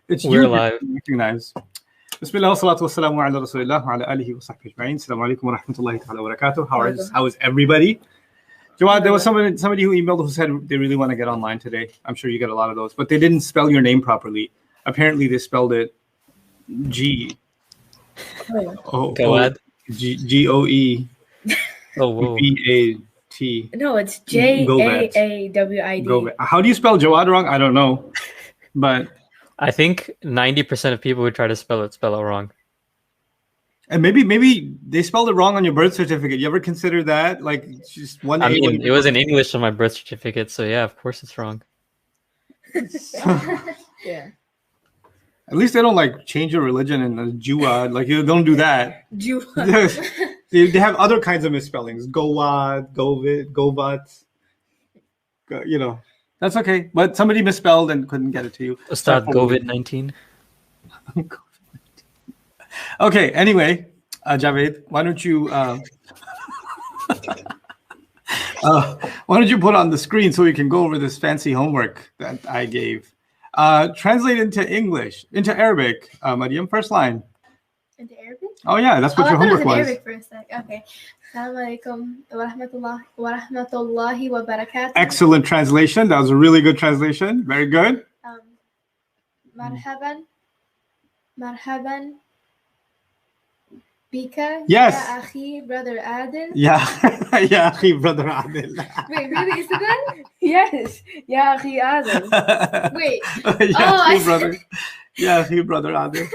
It's We're you live. recognize. Bismillah wa salatu wassalamu ala rasulillah wa ala alihi wa sahbihi ajma'in. Assalamu alaikum wa rahmatullahi ta'ala wa barakatuh. How is everybody? Jawad, there was somebody who emailed who said they really want to get online today. I'm sure you get a lot of those, but they didn't spell your name properly. Apparently they spelled it G O Gawad. G-O-E Oh, whoa. B-A-T. No, it's J-A-A-W-I-D. Govat. How do you spell Jawad wrong? I don't know, but I think 90% of people who try to spell it wrong. and maybe they spelled it wrong on your birth certificate. You ever consider that? Like just one. I mean, it was in English on my birth certificate, so yeah, of course it's wrong. Yeah. At least they don't like change your religion and Jawad. Like you don't do that. They have other kinds of misspellings. Gowad, Govit, Govat. You know, that's okay. But somebody misspelled and couldn't get it to you. Ustad COVID-19. Okay. Anyway, Javed, why don't you put on the screen so we can go over this fancy homework that I gave? Translate into English, into Arabic. Mariam, first line. Into Arabic? Oh yeah, that's what your homework was. Arabic for a sec. Okay. Assalamu alaikum wa rahmatullahi wa barakatuh. Excellent translation. That was a really good translation. Very good. Marhaban bika. Yes. Ya akhi, brother Adil. Yeah, yeah, akhi, brother Adil. Wait, really? Is it that? Yes. Ya akhi Adil. Wait. Yeah, akhi, brother. Yeah, akhi, brother Adil.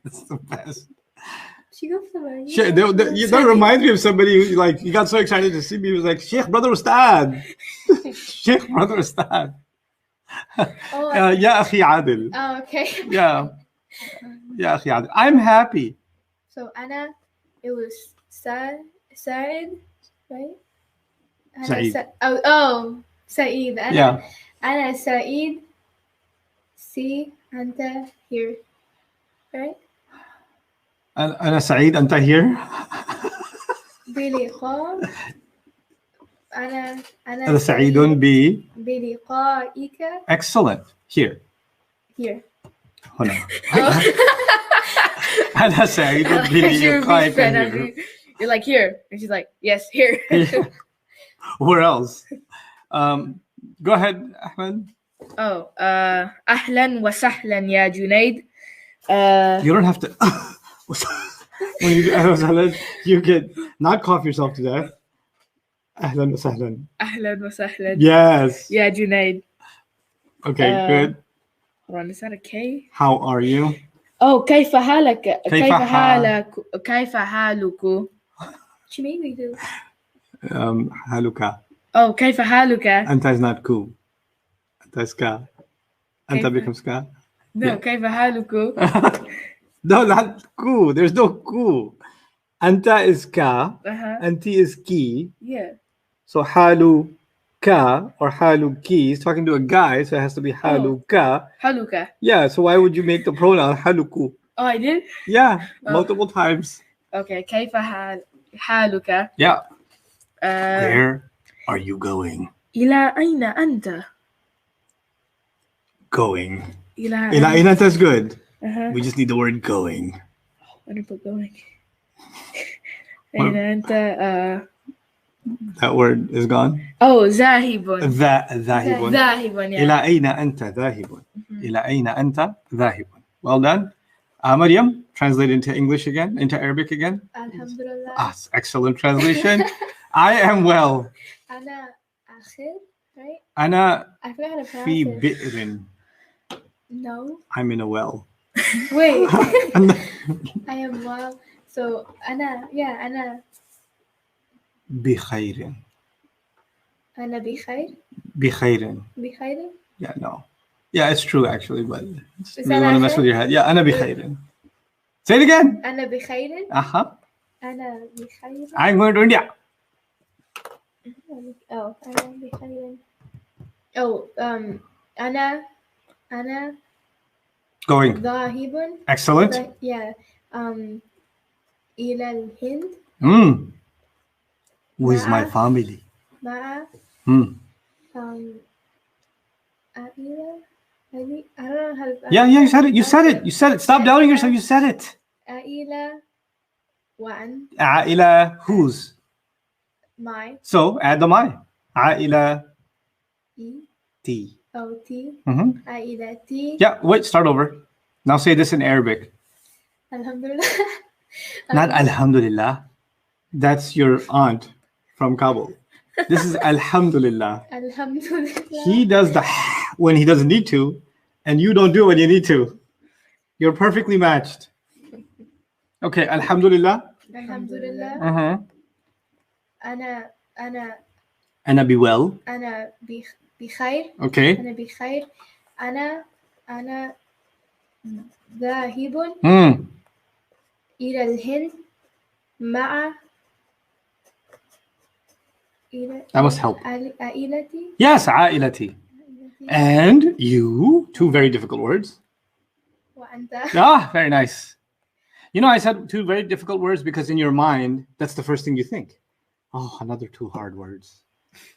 That's the best. That reminds me of somebody who like he got so excited to see me. He was like, Sheikh, brother Ustad. Sheikh, brother Ustad. Ya akhi Adil. Oh, okay. Yeah. Ya akhi Adil. I'm happy. So Anna, it was Said, right? Saeed. Saeed. Anna, Yeah. Anna Saeed. See, Anta here, right? أنا سعيد أنت here. بلقاء أنا سعيد بلقائك. Excellent. Here. هنا. أنا سعيد بلقائك here. You're like here, and she's like, yes, here. Where else? Go ahead, Ahmed. Oh, أهلا وسهلا يا جنيد. You don't have to. When you do ahlan, you can not cough yourself to death. Ahlan wa sahlan. أهلا وسهلا. Yes. يا جنيد. Okay, good. Hold on, is that a K? How are you? Oh, كيف حالك؟ كيف حالك؟ What you mean we do? حالك. Oh, كيف حالك? أنت is not cool. أنت is ka. أنت becomes ka. No, Yeah. كيف حالك? No, not ku. There's no ku. Anta is ka. Anti is ki. Yeah. So halu ka or halu ki is talking to a guy, so it has to be halu ka. حالك. Yeah. So why would you make the pronoun haluku? Oh, I did? Yeah, multiple times. Okay, كيف حالك? Yeah. Where are you going? إلى أين أنت؟ Going. إلى Ila that's good. Uh-huh. We just need the word going. What did I put going? أين أنت? That word is gone. Oh, ذاهب. ذاهب. ذاهب, yeah. إلى أين أنت ذاهب. إلى أين أنت ذاهب. Well done. Mariam, translate into English again, into Arabic again. Alhamdulillah. Excellent translation. I am well. أنا آخر, right? أنا I forgot how to pronounce في it. بئر. No. I'm in a well. Wait. I am well. So أنا بخير. أنا بخير. بخير. بخير. Yeah, no. Yeah, it's true actually, but you Is really that want to mess accurate? with your head. Yeah, أنا بخير. Say it again. أنا بخير. أنا بخير. I'm going to India. Oh, أنا بخير. Oh, أنا Going. ذاهب. Excellent. Yeah. إلى الهند. With my family. مع I don't know how to. Yeah, you said it. You said it. You said it. Stop doubting yourself. You said it. عائلة وعن عائلة whose? my So add the my. عائلة E T. O T Mhm. عائلتي. Yeah, wait, start over. Now say this in Arabic. Alhamdulillah. Not Alhamdulillah. That's your aunt from Kabul. This is Alhamdulillah. Alhamdulillah. He does the when he doesn't need to, and you don't do when you need to. You're perfectly matched. Okay, Alhamdulillah. Alhamdulillah. Uh-huh. أنا be well. أنا بخير. Okay. أنا بخير. أنا ذاهب إلى الهند مع That must help. عائلتي. Yes, عائلتي. And you, two very difficult words. وأنت. Ah, very nice. You know, I said two very difficult words because in your mind, that's the first thing you think. Oh, another two hard words.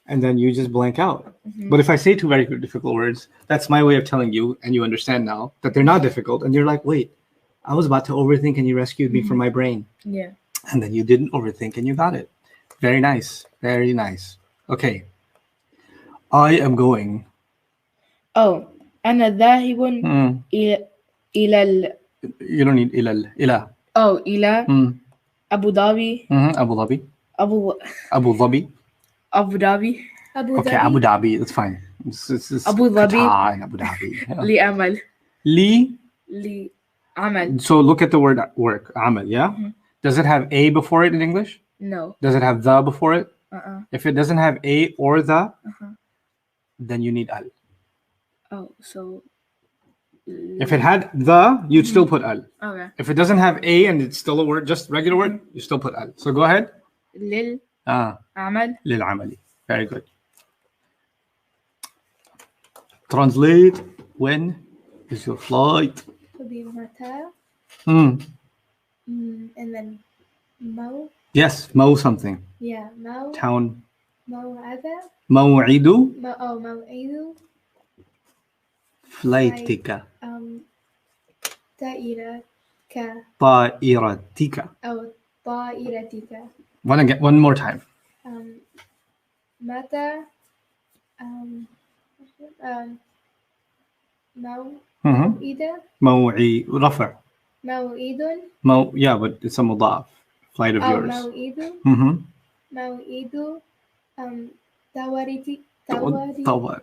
And then you just blank out. But if I say two very difficult words, that's my way of telling you, and you understand now, that they're not difficult. And you're like, wait, I was about to overthink and you rescued me from my brain. Yeah. And then you didn't overthink and you got it. Very nice. Very nice. Okay. I am going. Oh, أنا ذاهب إلى You don't need إلى. إلى أبو ظبي. Abu Dhabi. Abu Dhabi. أبو ظبي. Okay, Abu Dhabi. That's fine. It's Abu Dhabi. Qatar and Abu Dhabi. Yeah. لعمل. لعمل. So look at the word work. Amal, yeah? Does it have a before it in English? No. Does it have the before it? If it doesn't have a or the, then you need al. Oh, so. If it had the, you'd still put al. Okay. If it doesn't have a and it's still a word, just regular word, you still put al. So go ahead. للعمل. للعمل. Very good. Translate. When is your flight? بمتى. Mm. And then Mo. Yes, Mo something. Yeah, Mo. Town. موعد. موعد موعد. فلايتك. طائرتك. طائرتك. أو طائرتك. One more time. متى. موعد. موعد رفع. موعد. Yeah, but it's a مضاف. Flight of أو yours. موعد. موعد.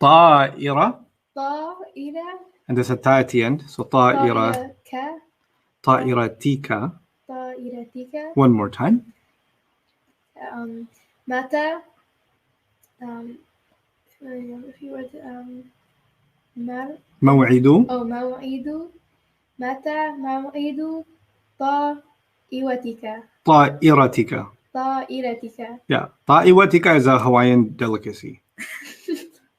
طائرة. طائرة. And there's a ta at the end. So طائرة. طائرتك. طائرتك. One more time. متى. موعد. أو موعد. متى موعد طائرتك. طائرتك. طائرتك. Yeah. طائرتك is a Hawaiian delicacy.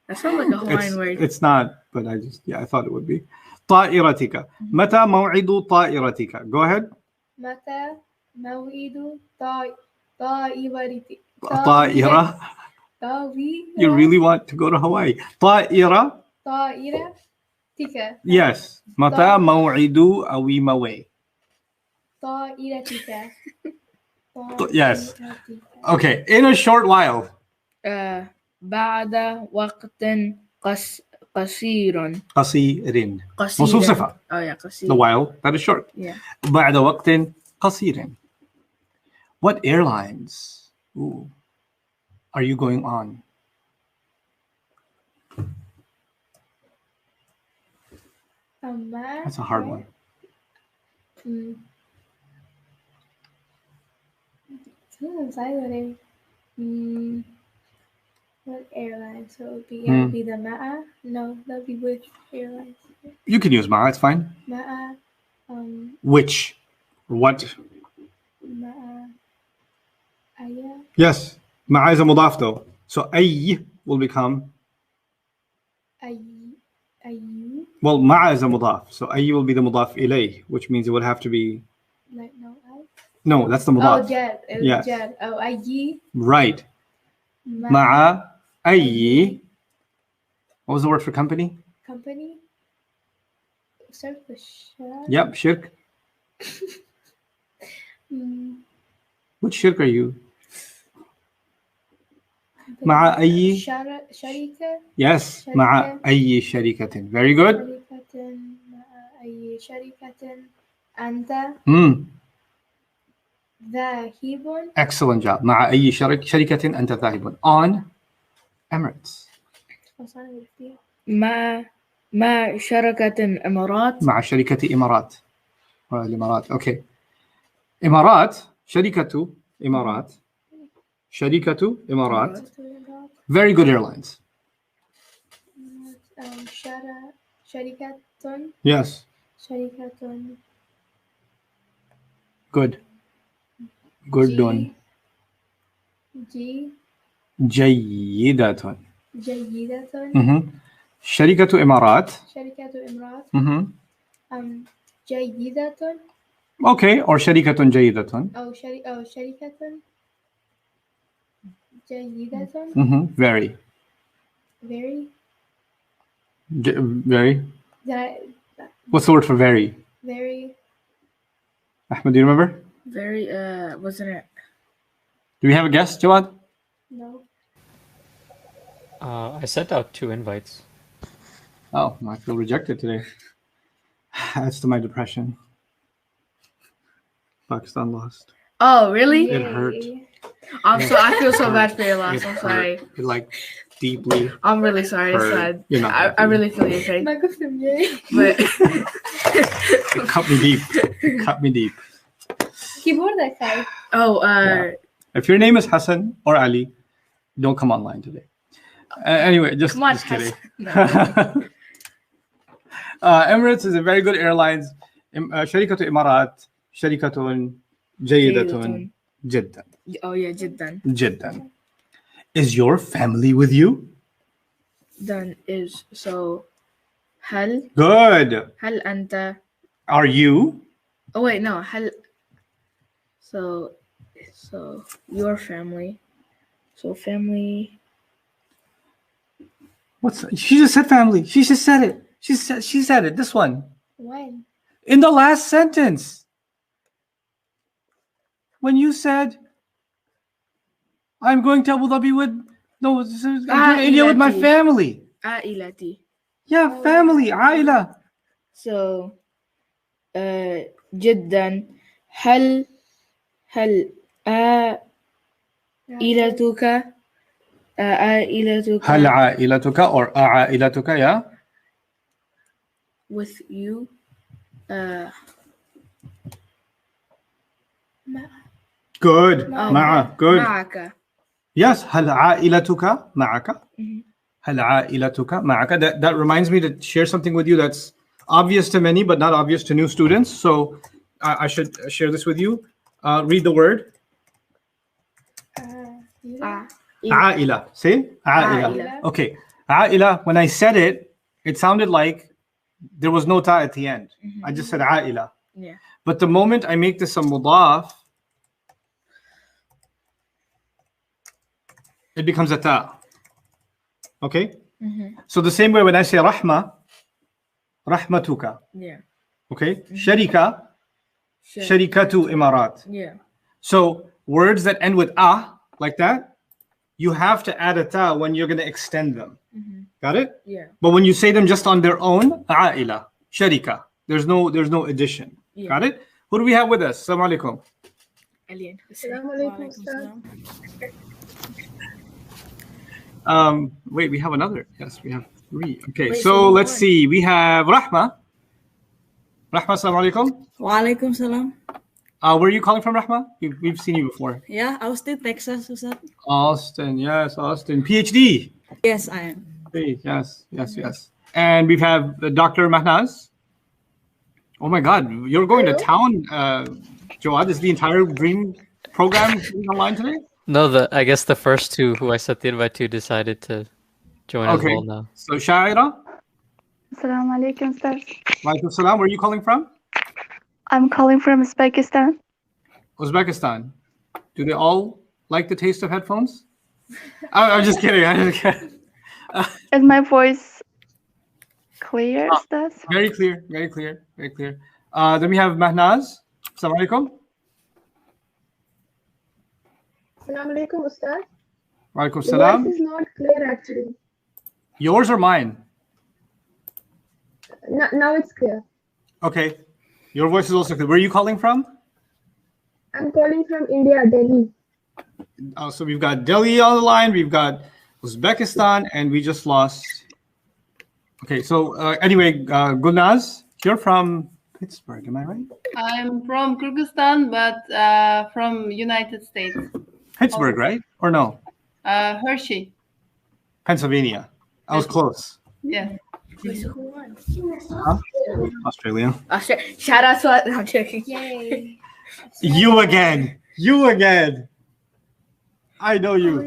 That sounds like a Hawaiian word. It's not, but I thought it would be. طائرتك. متى موعد طائرتك? Go ahead. متى موعد طائرتك. طائرة. You really want to go to Hawaii. طائرة. طائرتك. Yes. متى موعد أو موعد. طائرتك. Yes. Okay. In a short while. بعد وقت قصير. قصير. موصوف صفة. Oh yeah, قصير. The while that is short. Yeah. بعد وقت قصير. What airlines are you going on? That's a hard one. What airline? So it would be the Ma'a? No, that would be which airlines? You can use Ma'a, it's fine. Ma'a. Which? What? Ma'a. Aya. Yes. Ma'a is a mudaf though. So ay will become. Ayu. Well, Ma'a is a mudaf. So ay will be the mudaf ilay, which means it would have to be. Like no I? No, that's the mudaf. Oh, Jad. Yes. Jad. Oh, Ayi. Right. Ma'a ay. What was the word for company? company. Start with shirk. Yep, shirk. Mm, Which shirk are you? مع أي شركة. Yes, شركة. مع أي شركة. Very good. شركة مع أي شركة أنت Hmm. ذاهب. Excellent job. مع أي شركة أنت ذاهب. On Emirates. مع شركة الإمارات. مع شركة إمارات. الإمارات. Okay. إمارات. شركة إمارات. شركة إمارات. Very good airlines. شركة. Yes. شركة. Good. Good done. جيدة. جيدة. شركة إمارات. شركة إمارات. جيدة. Okay. Or شركة جيدة. أو شركة جيدة. Very. Very. Very. What's the word for very? Very. Ahmed, do you remember? Very, wasn't it? Do we have a guest, Jawad? No. I sent out 2 invites. Oh, I feel rejected today. Adds to my depression. Pakistan lost. Oh, really? It hurt. Yay. I feel so bad for your loss. I'm It sorry. hurt. It, like deeply. I'm really sorry. It's hurt. sad. You're not I happy. really feel your pain. ما قلت ياي. But It cut me deep. It cut me deep. كيبوردك هاي. oh, If your name is Hassan or Ali, don't come online today. Anyway, just, come on, just kidding. Hassan. Emirates is a very good airlines. شركة إمارات شركة جيدة جدا. Oh yeah, جدا. جدا. Is your family with you? Then is so. هل Good. أنت? Are you? Oh wait, no. هل. So your family. So family. She just said family. She just said it. She said it. This one. When? In the last sentence. When you said, I'm going to Abu Dhabi with, no, I'm going to India with my عائلتي. family. عائلتي. Yeah, family, عائلة. So جدا. هل عائلتك هل عائلتك or عائلتك, yeah? with you? Good. مع. Good. معك. Yes. هل عائلتك معك? Mhm. هل عائلتك معك? That reminds me to share something with you that's obvious to many, but not obvious to new students. So I should share this with you. Read the word. عائلة. Say عائلة. عائلة. Okay. عائلة. When I said it, it sounded like there was no ta at the end. I just said عائلة. Yeah. But the moment I make this a mudaf, it becomes a ta. Okay? Mhm. So the same way when I say rahma, rahmatuka. Yeah. Okay? Sharika, sharikatu imarat. Yeah. So words that end with a, like that, you have to add a ta when you're going to extend them. Got it? Yeah. But when you say them just on their own, a'ila, sharika. There's no addition. Yeah. Got it? Who do we have with us? Assalamu alaikum. Alien. السلام عليكم أستاذ. Wait, we have another. Yes, we have 3. Okay, Wait, so so let's one. see. We have Rahma. Rahma, assalamu alaikum. Walaikum salam. Where are you calling from, Rahma? We've seen you before. Yeah, Austin, Texas, Ustaz. Austin, yes, Austin. PhD. Yes, I am. Hey, yes. And we have Dr. Mahnaz. Oh my God, you're going to town, Jawad. Is the entire dream program online today? No, I guess the first 2 who I sent the invite to decided to join as Okay. well now. So, Shaira, Assalamu alaikum, Ustaz. Walaikum salam. Where are you calling from? I'm calling from Uzbekistan. Uzbekistan. Do they all like the taste of headphones? I'm just kidding. Is my voice clear, Ustaz? Very clear, very clear, very clear. Then we have Mahnaz. Assalamu alaikum. Assalamu alaikum, Ustaz. Wa alaikum The salam. voice is not clear actually. Yours or mine? Now it's clear. Okay. Your voice is also clear. Where are you calling from? I'm calling from India, Delhi. So we've got Delhi on the line, we've got Uzbekistan, and we just lost. Okay, so anyway, Gulnaz, you're from Pittsburgh, am I right? I'm from Kyrgyzstan, but from United States. Pittsburgh, right? Or no? Hershey. Pennsylvania. I was close. Yeah. Huh? Australia. Shout out to I'm joking. Yay. You again. You again. I know you. Oh,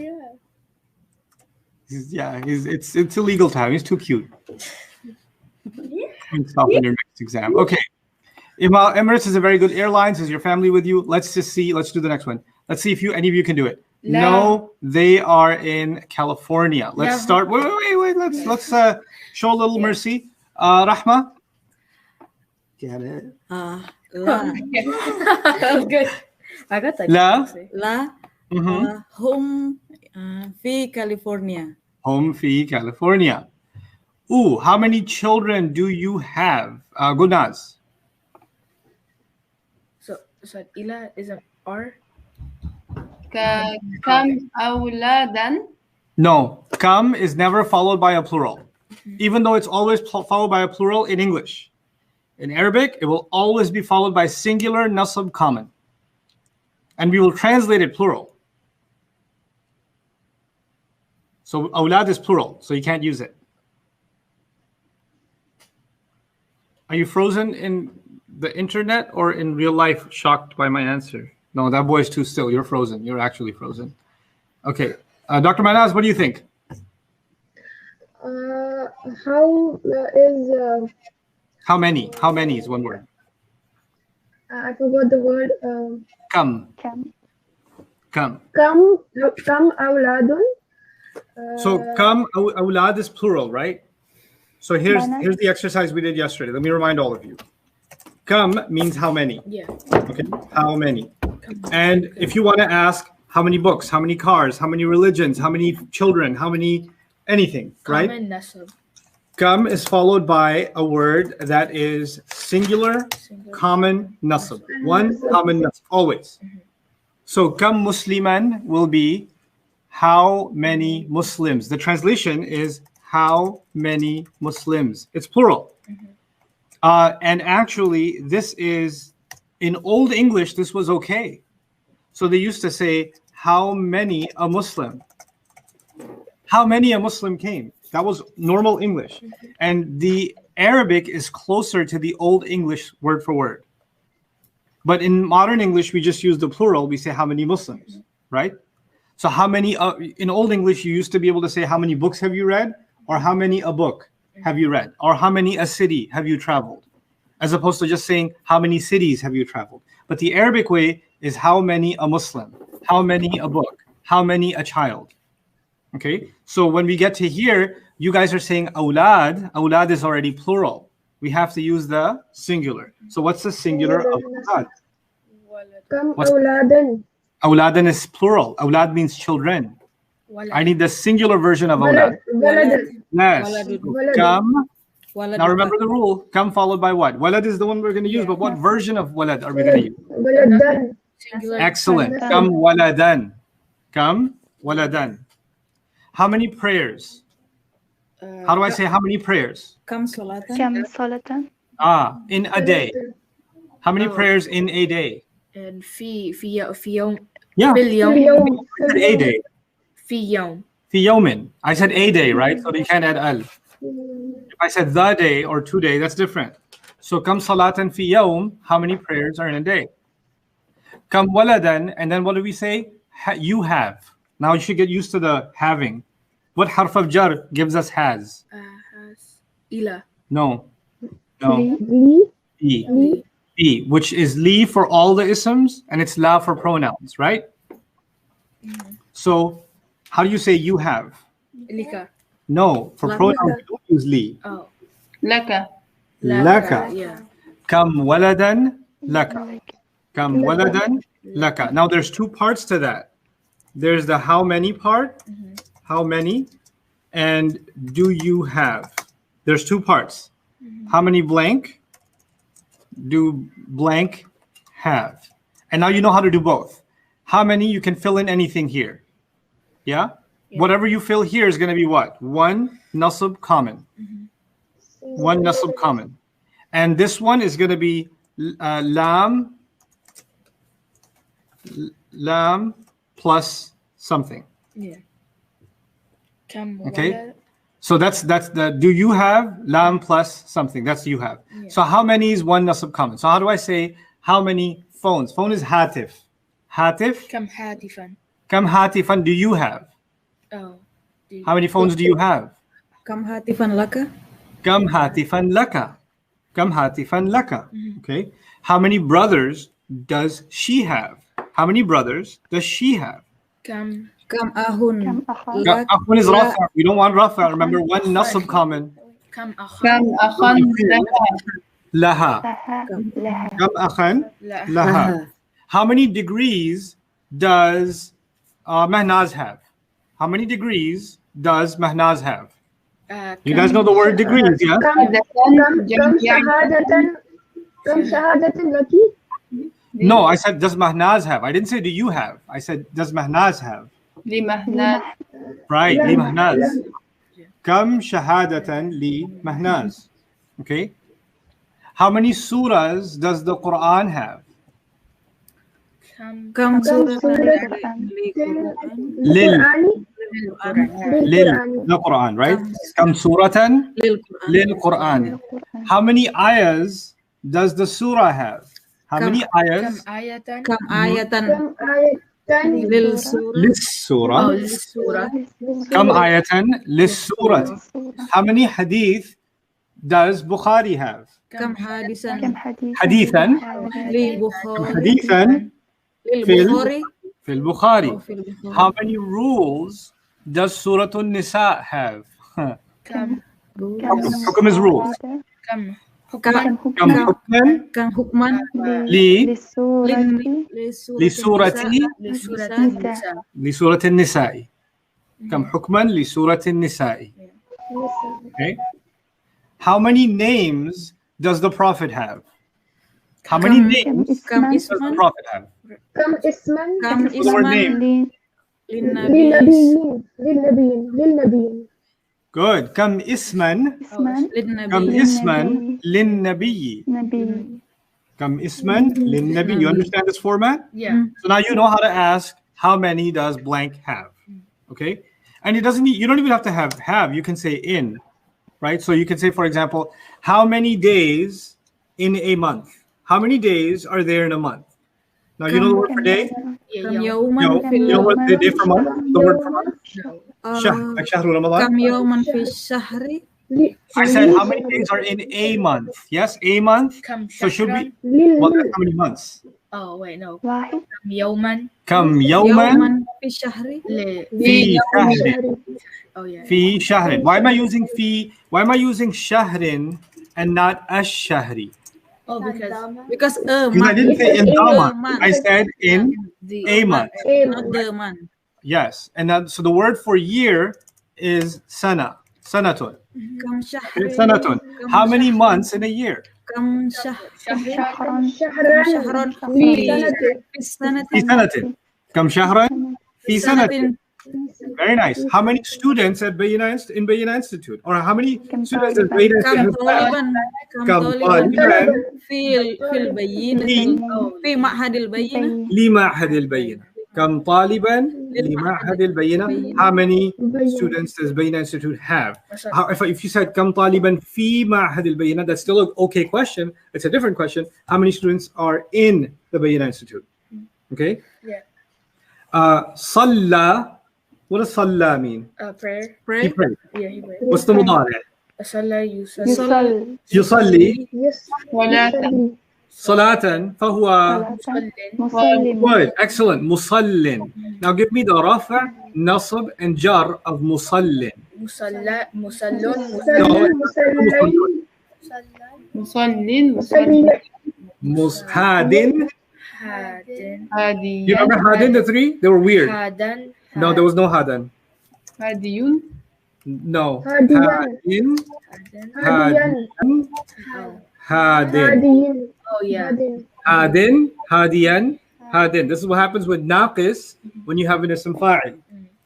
yeah. It's illegal time. He's too cute. Stop on your next exam. Okay. Emirates is a very good airlines. Is your family with you? Let's just see. Let's do the next one. Let's see if any of you can do it. No, they are in California. Let's start. Wait. Let's show a little mercy. Rahma. Get it. La. That was good. I got that. La. La. Mhm. Home. Fi California. Home fee, California. Ooh, how many children do you have? Gulnaz. So Ila is an R. Kam awladan. No, kam is never followed by a plural, even though it's always followed by a plural in English. In Arabic, it will always be followed by singular nasab common. And we will translate it plural. So awlad is plural, so you can't use it. Are you frozen in the internet or in real life shocked by my answer? No, that boy's too still. You're frozen. You're actually frozen. Okay. Dr. Mahnaz, what do you think? How is How many? How many is one word? I forgot the word. Kam. Kam. Kam. Kam awladun. So kam awlad is plural, right? So here's the exercise we did yesterday. Let me remind all of you. Kam means how many. Yeah. Okay, how many? And if you want to ask how many books, how many cars, how many religions, how many children, how many anything, right? Common nasab. Kam is followed by a word that is singular, common nasab. One common nasab, always. So kam musliman will be how many Muslims. The translation is how many Muslims. It's plural. And actually, this is, in Old English, this was okay. So they used to say, how many a Muslim? How many a Muslim came? That was normal English. And the Arabic is closer to the Old English word for word. But in modern English, we just use the plural. We say, how many Muslims, right? So how many, in Old English, you used to be able to say, how many books have you read? Or how many a book have you read? Or how many a city have you traveled? As opposed to just saying, how many cities have you traveled? But the Arabic way is how many a Muslim, how many a book, how many a child. Okay, so when we get to here, you guys are saying awlad. Awlad is already plural. We have to use the singular. So what's the singular of awlad? Kam awladan. Awladan is plural. Awlad means children. I need the singular version of awlad. Waladan. Yes. Waladun. Kam. Walad. Now remember the rule. Kam followed by what? Walad is the one we're going to use, but what version of walad are we going to use? Waladan. Singular. Excellent. Kam waladan. Kam waladan. How many prayers? How do I say how many prayers? Kam salatan. Kam salatan. In a day. How many prayers in a day? And fi yawm. Yeah. Fil yawm. Yawm. I said a day. Fi yawm. Fi yawmin. I said a day, right? So you can't add al. If I said the day or 2 day, that's different. So kam salatan fi yawm, how many prayers are in a day? Kam waladan, and then what do we say? You have. Now you should get used to the having. What harf of jar gives us has? Has ila. No. Li. E. E, which is li for all the isms, and it's la for pronouns, right? So how do you say you have? Lika. No, for pronouns, we don't use li. Oh. لك. Laka. Yeah. Kam waladan laka. Kam waladan laka. Now there's two parts to that. There's the how many part, how many, and do you have. There's two parts. How many blank do blank have? And now you know how to do both. How many, you can fill in anything here. Yeah? Whatever you fill here is going to be what? One nasab common. One nasab common. And this one is going to be lam plus something. Yeah. Okay? So that's the do you have lam plus something. That's you have. So how many is one nasab common? So how do I say how many phones? Phone is hatif. Hatif. كم هاتفا. Kam hatifan do you have? Oh. How many phones do you have? Kam hatifan laka? Kam hatifan laka. Kam hatifan laka. Okay. How many brothers does she have? How many brothers does she have? كم Kam ahun Ahun is rafa. We don't want rafa. Remember, one nasab common. كم أخ كم أخا لها. Laha. لها Kam akhan لا laha. How many degrees does Mahnaz have? How many degrees does Mahnaz have? You guys know the word degrees, yeah? كم شهادة لك؟ No, I said, does Mahnaz have? I didn't say, do you have? I said, does Mahnaz have? لمهنات. Right, li Mahnaz. Kam shahadatan li Mahnaz. Okay. How many surahs does the Quran have? كم Kam suratan suratan li Quran? Lil, للقرآن lil, the Quran, right? Kam suratan Lil Quran. lil Quran. How many ayahs does the surah have? How many كم ayahs? آية Kam ayatan كم آية lil surah? Lis surah. للسورة Kam ayatan lis surah. How many hadith does Bukhari have? Kam hadisan كم حديث Hadithan. li Bukhari? Hadithan Lil Fil- Bukhari? fil Bukhari. Oh, fil Bukhari. How many rules does Surah An-Nisa have? كم Hukum is rules. كم Kam Kam hukman Kam hukman li للسورة li surati لسورة النساء. النساء li surati An-Nisa'i. Kam hukman li surati An-Nisa'i. Okay. How many names does the Prophet have? How many Kam- names Kam does the isman Prophet have? كم اسما Kam What's the word isman name? lin nabi للنبيين Good. Kam isman. اسما lin Kam nabi isman lin nabiyyi. نبي Kam isman lin nabiyyi. You understand this format? yeah So now you know how to ask how many does blank have. Okay? And it doesn't need, you don't even have to have, you can say in, right? So you can say, for example, how many days in a month? How many days are there in a month? Now you know the word for day? yeah Kam yeah You yawman know, you know what the day for month? The word for month? Shahr, like Shahr Ramadan. Kam yawman fi shahri? I said how many days are in a month? Yes, a month. كم So should شهرا be, well, that's how many months? oh wait no واحد كم يوما Kam yawman Yawman fi shahri? fi shahrin. oh yeah Fi shahrin. Why am I using fi? Why am I using shahrin and not ash-shahri? oh because Because Because I didn't say in the month. I said in the a month. not the man. Yes. And that, so the word for year is sana. Sanatun. Kam shahri? Sanatun. How many months in a year? Kam shah شهرا shahran fi sanati? Fi sanatin. Kam shahran fi sanatin. Very nice. How many students at in Bayina Institute? Or how many students at Bayina Kam Institute have? taliban? Kam Kam taliban? taliban Fil bayyinah? Fi ma'hadil bayyinah? لمعهد البينة. كم طالبا لمعهد البينة. How many students does Bayina Institute have? If you said كم طالبا في معهد البينة, that's still an okay question. It's a different question. How many students are in the Bayina Institute? Okay. Yeah. صلى. What does صلى mean? prayer He Pray? prayed. yeah he prayed What's the مضارع? صلى يصلي يصلي ولا صلاة فهو مسلم good. Excellent. مصل. Now give me the رفع, نصب and jar of مصل. مصلى مصلون No, Musallin. مصليا Hadin. Hadi. You remember Hadin, the three? They were weird. Hadan. No, there was no Hadan. Hadiyun. No. هاديا Hadin. هاديا Hadin. هاديين Oh yeah. هادين Hadin. Hadiyan. Hadin. This is what happens with naqis when you have an ism fa'il.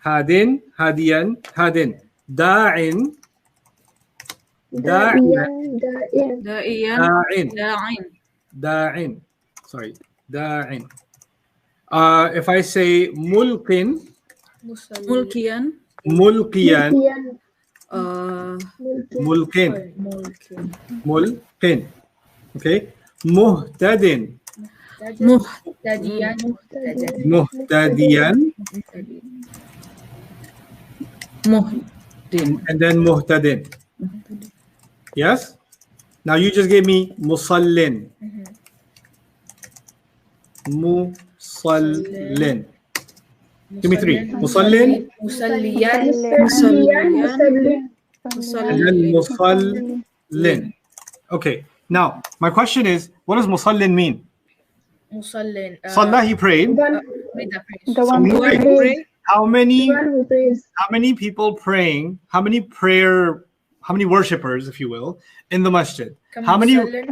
Hadin. Hadiyan. Hadin. Da'in. دائيا دائين Da'iyan. Da'in. Da'in. Da'in. Sorry. Da'in. If I say mulqin, Mulkiyan. mulqiyan, ملكيا mulqin, mulqin. Okay. Muhtadin, Muhtadiyan. muhtadiyan, Muhdin. and then muhtadin. Yes? Now you just gave me musallin. Musallin. Give me three. Musallin, Musalliyan. مسليا مسلم and then musallin. Okay. Now, my question is, what does musallin mean? Musallin. Salah, he prayed. Read the praise. The one So who we prays. Pray. How many who prays how many people praying, how many worshippers, if you will, in the masjid? How many? Musallin.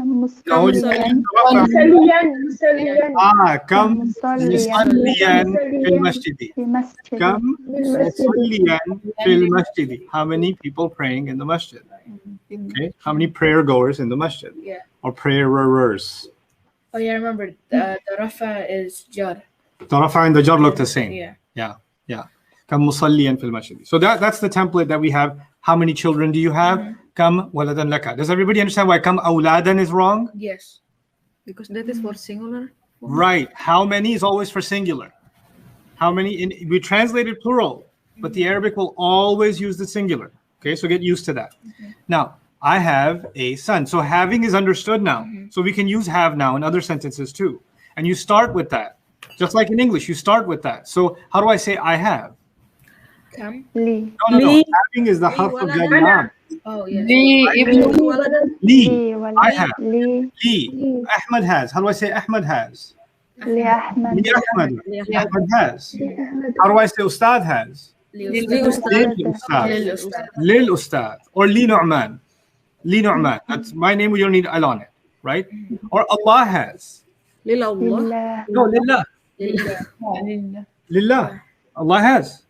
No, you كمصلين مسليا مسليا Kam musalliyan fil masjidi. في مسجد Kam بالمسجد musalliyan fil masjidi. How many people praying in the masjid? Okay. How many prayer goers in the masjid? Yeah. Or prayerers? Oh yeah, I remember. The Rafa is Jar. The rafa and the jar look the same. Yeah. Yeah. Kam musalliyan fil masjid. So that's the template that we have. How many children do you have? Kam waladan laka. Does everybody understand why kam awladan is wrong? Yes. Because that is for singular. Right. How many is always for singular. How many? We translated plural, but the Arabic will always use the singular. Okay, so get used to that. Now, I have a son. So having is understood now. So we can use have now in other sentences too. And you start with that. Just like in English, you start with that. So how do I say I have? Kam. لي No. Li. Having is the harf of wala Jalilam. Oh yes. Li ibn. Li. لي ولا I have. لي Li. Ahmad has. How do I say Ahmad has? لأحمد Li Ahmad. Yeah. Ahmad has. How do I say Ustad has? Lil Lil Ustad. Ustad. Lil Ustad. Lil Ustad. Or Li Nu'man. Li Nu'man. That's my name. We don't need al on it. Right? Or Allah has. Lil Allah. لله No, Lillah. Lillah. Lillah. Allah has.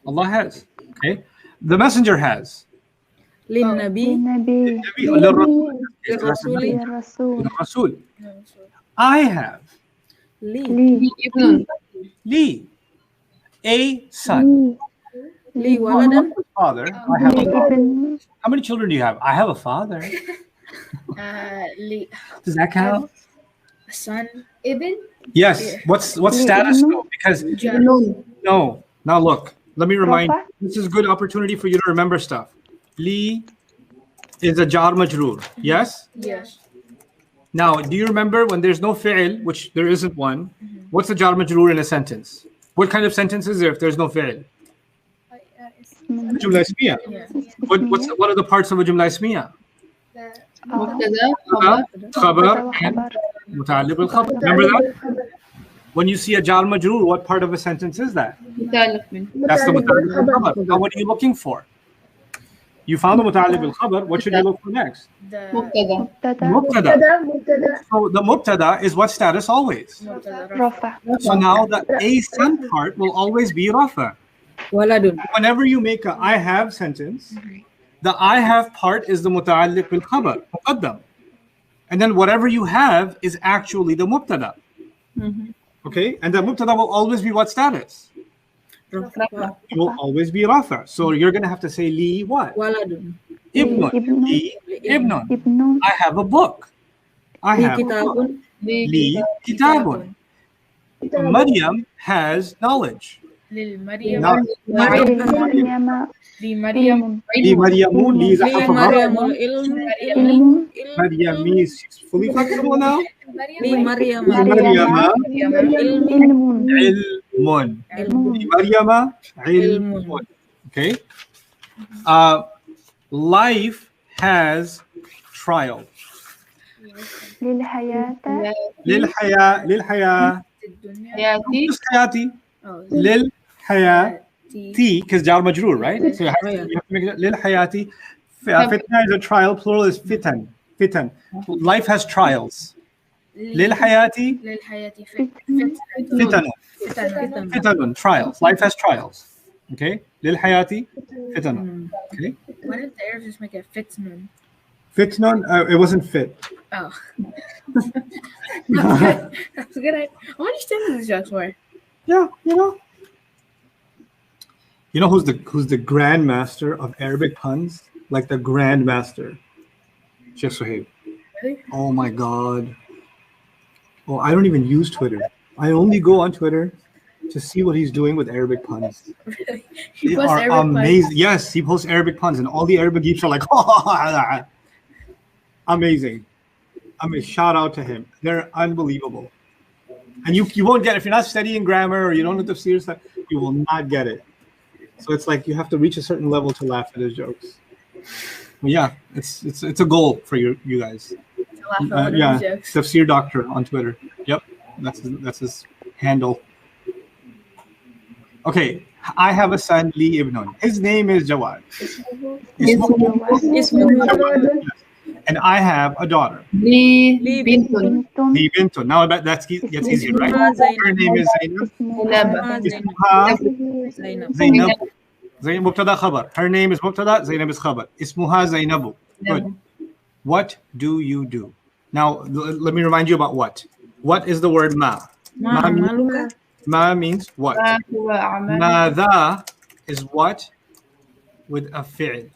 Allah has. Okay. The messenger has. Lil Nabi. للنبي Lil Rasuli. للرسول Rasul. I have. Li. لي Ibn. Li. A son. لي Li waladan. Father. I have a father. ابن How many children do you have? I have a father. Li. Does that count? Son. Ibn. Yes. What's status though? Because Jar. no. Now look. Let me remind you. رفع This is a good opportunity for you to remember stuff. Li is a jar majroor. Yes? Yes. Now, do you remember when there's no fi'l, which there isn't one, what's a jar majroor in a sentence? What kind of sentence is there if there's no fi'l? Jumla ismiya. What are the parts of a jumla ismiya? Mubtada. Khabar and muta'alliq bil khabar. Remember that? When you see a jar majroor, what part of a sentence is that? Muta'alliq bil. That's the muta'alliq bil khabar. Now, what are you looking for? You found the muta'alliq bil khabar. What should you look for next? The Mubtada. Mubtada. مبتدا So the mubtada is what status always. رفع So now the a son part will always be rafa. Waladun. Whenever you make a I have sentence, the I have part is the muta'alliq bil khabar, muqaddam. And then whatever you have is actually the mubtada. Okay? And the mubtada will always be what status? Rafa. It will always be rafa. So you're going to have to say li what? Waladun. Ibnun. Ibnun. Li ibnun. ابن I have a book. I Li have a book. kitabun. Li kitabun. Maryam has knowledge. Lil Maryam. Now, مريم Li Maryam. علم Li Maryamu, Li is a Li harf of Maryamul rafa. ilm. علم Maryam means she's fully flexible now. Li Maryam. Maryama علم ilmun. Li Maryama ilmun. Okay. Life has trial. للحياة للحياة حياتي just حياتي للحياة because jar majroor, right? So you have to make it للحياة. Fitna is a trial, plural is fitan. Fitan. Life has trials. للحياة فتن. فتن, trials. Life has trials. Okay? للحياة فتن. Okay? Why did the Arabs just make it fitnun? Fitnan, it wasn't fit. Oh. That's good. I understand these jokes more. Yeah, you know. You know who's the grandmaster of Arabic puns? Like the grandmaster. Sheikh Suhaib. Really? Oh my God. Oh, I don't even use Twitter. I only go on Twitter to see what he's doing with Arabic puns. Really? They posts are Arabic puns? amazing. Yes, he posts Arabic puns, and all the Arabic geeks are like, amazing. I mean, shout out to him. They're unbelievable. And you won't get, if you're not studying grammar or you don't know the serious stuff, you will not get it. So it's like you have to reach a certain level to laugh at his jokes. But yeah, it's a goal for you guys. To laugh at one of Yeah, his jokes. Tafsir Doctor on Twitter. Yep, that's his handle. Okay, I have a son, Lee Ibn. His name is Jawad. And I have a daughter, لي لي بنت Lee Bintun. Now that gets easier, right? Her name is Zainab. اسمها زينب. Zainab. Zainab Mubtada Khabar. Her name is Mubtada, Zainab is Khabar. Ismuha Zainabu. Good. What do you do? Now, let me remind you about what. What is the word ma? ما عملك Ma means what? ما هو عمل Mada is what with a fi'l.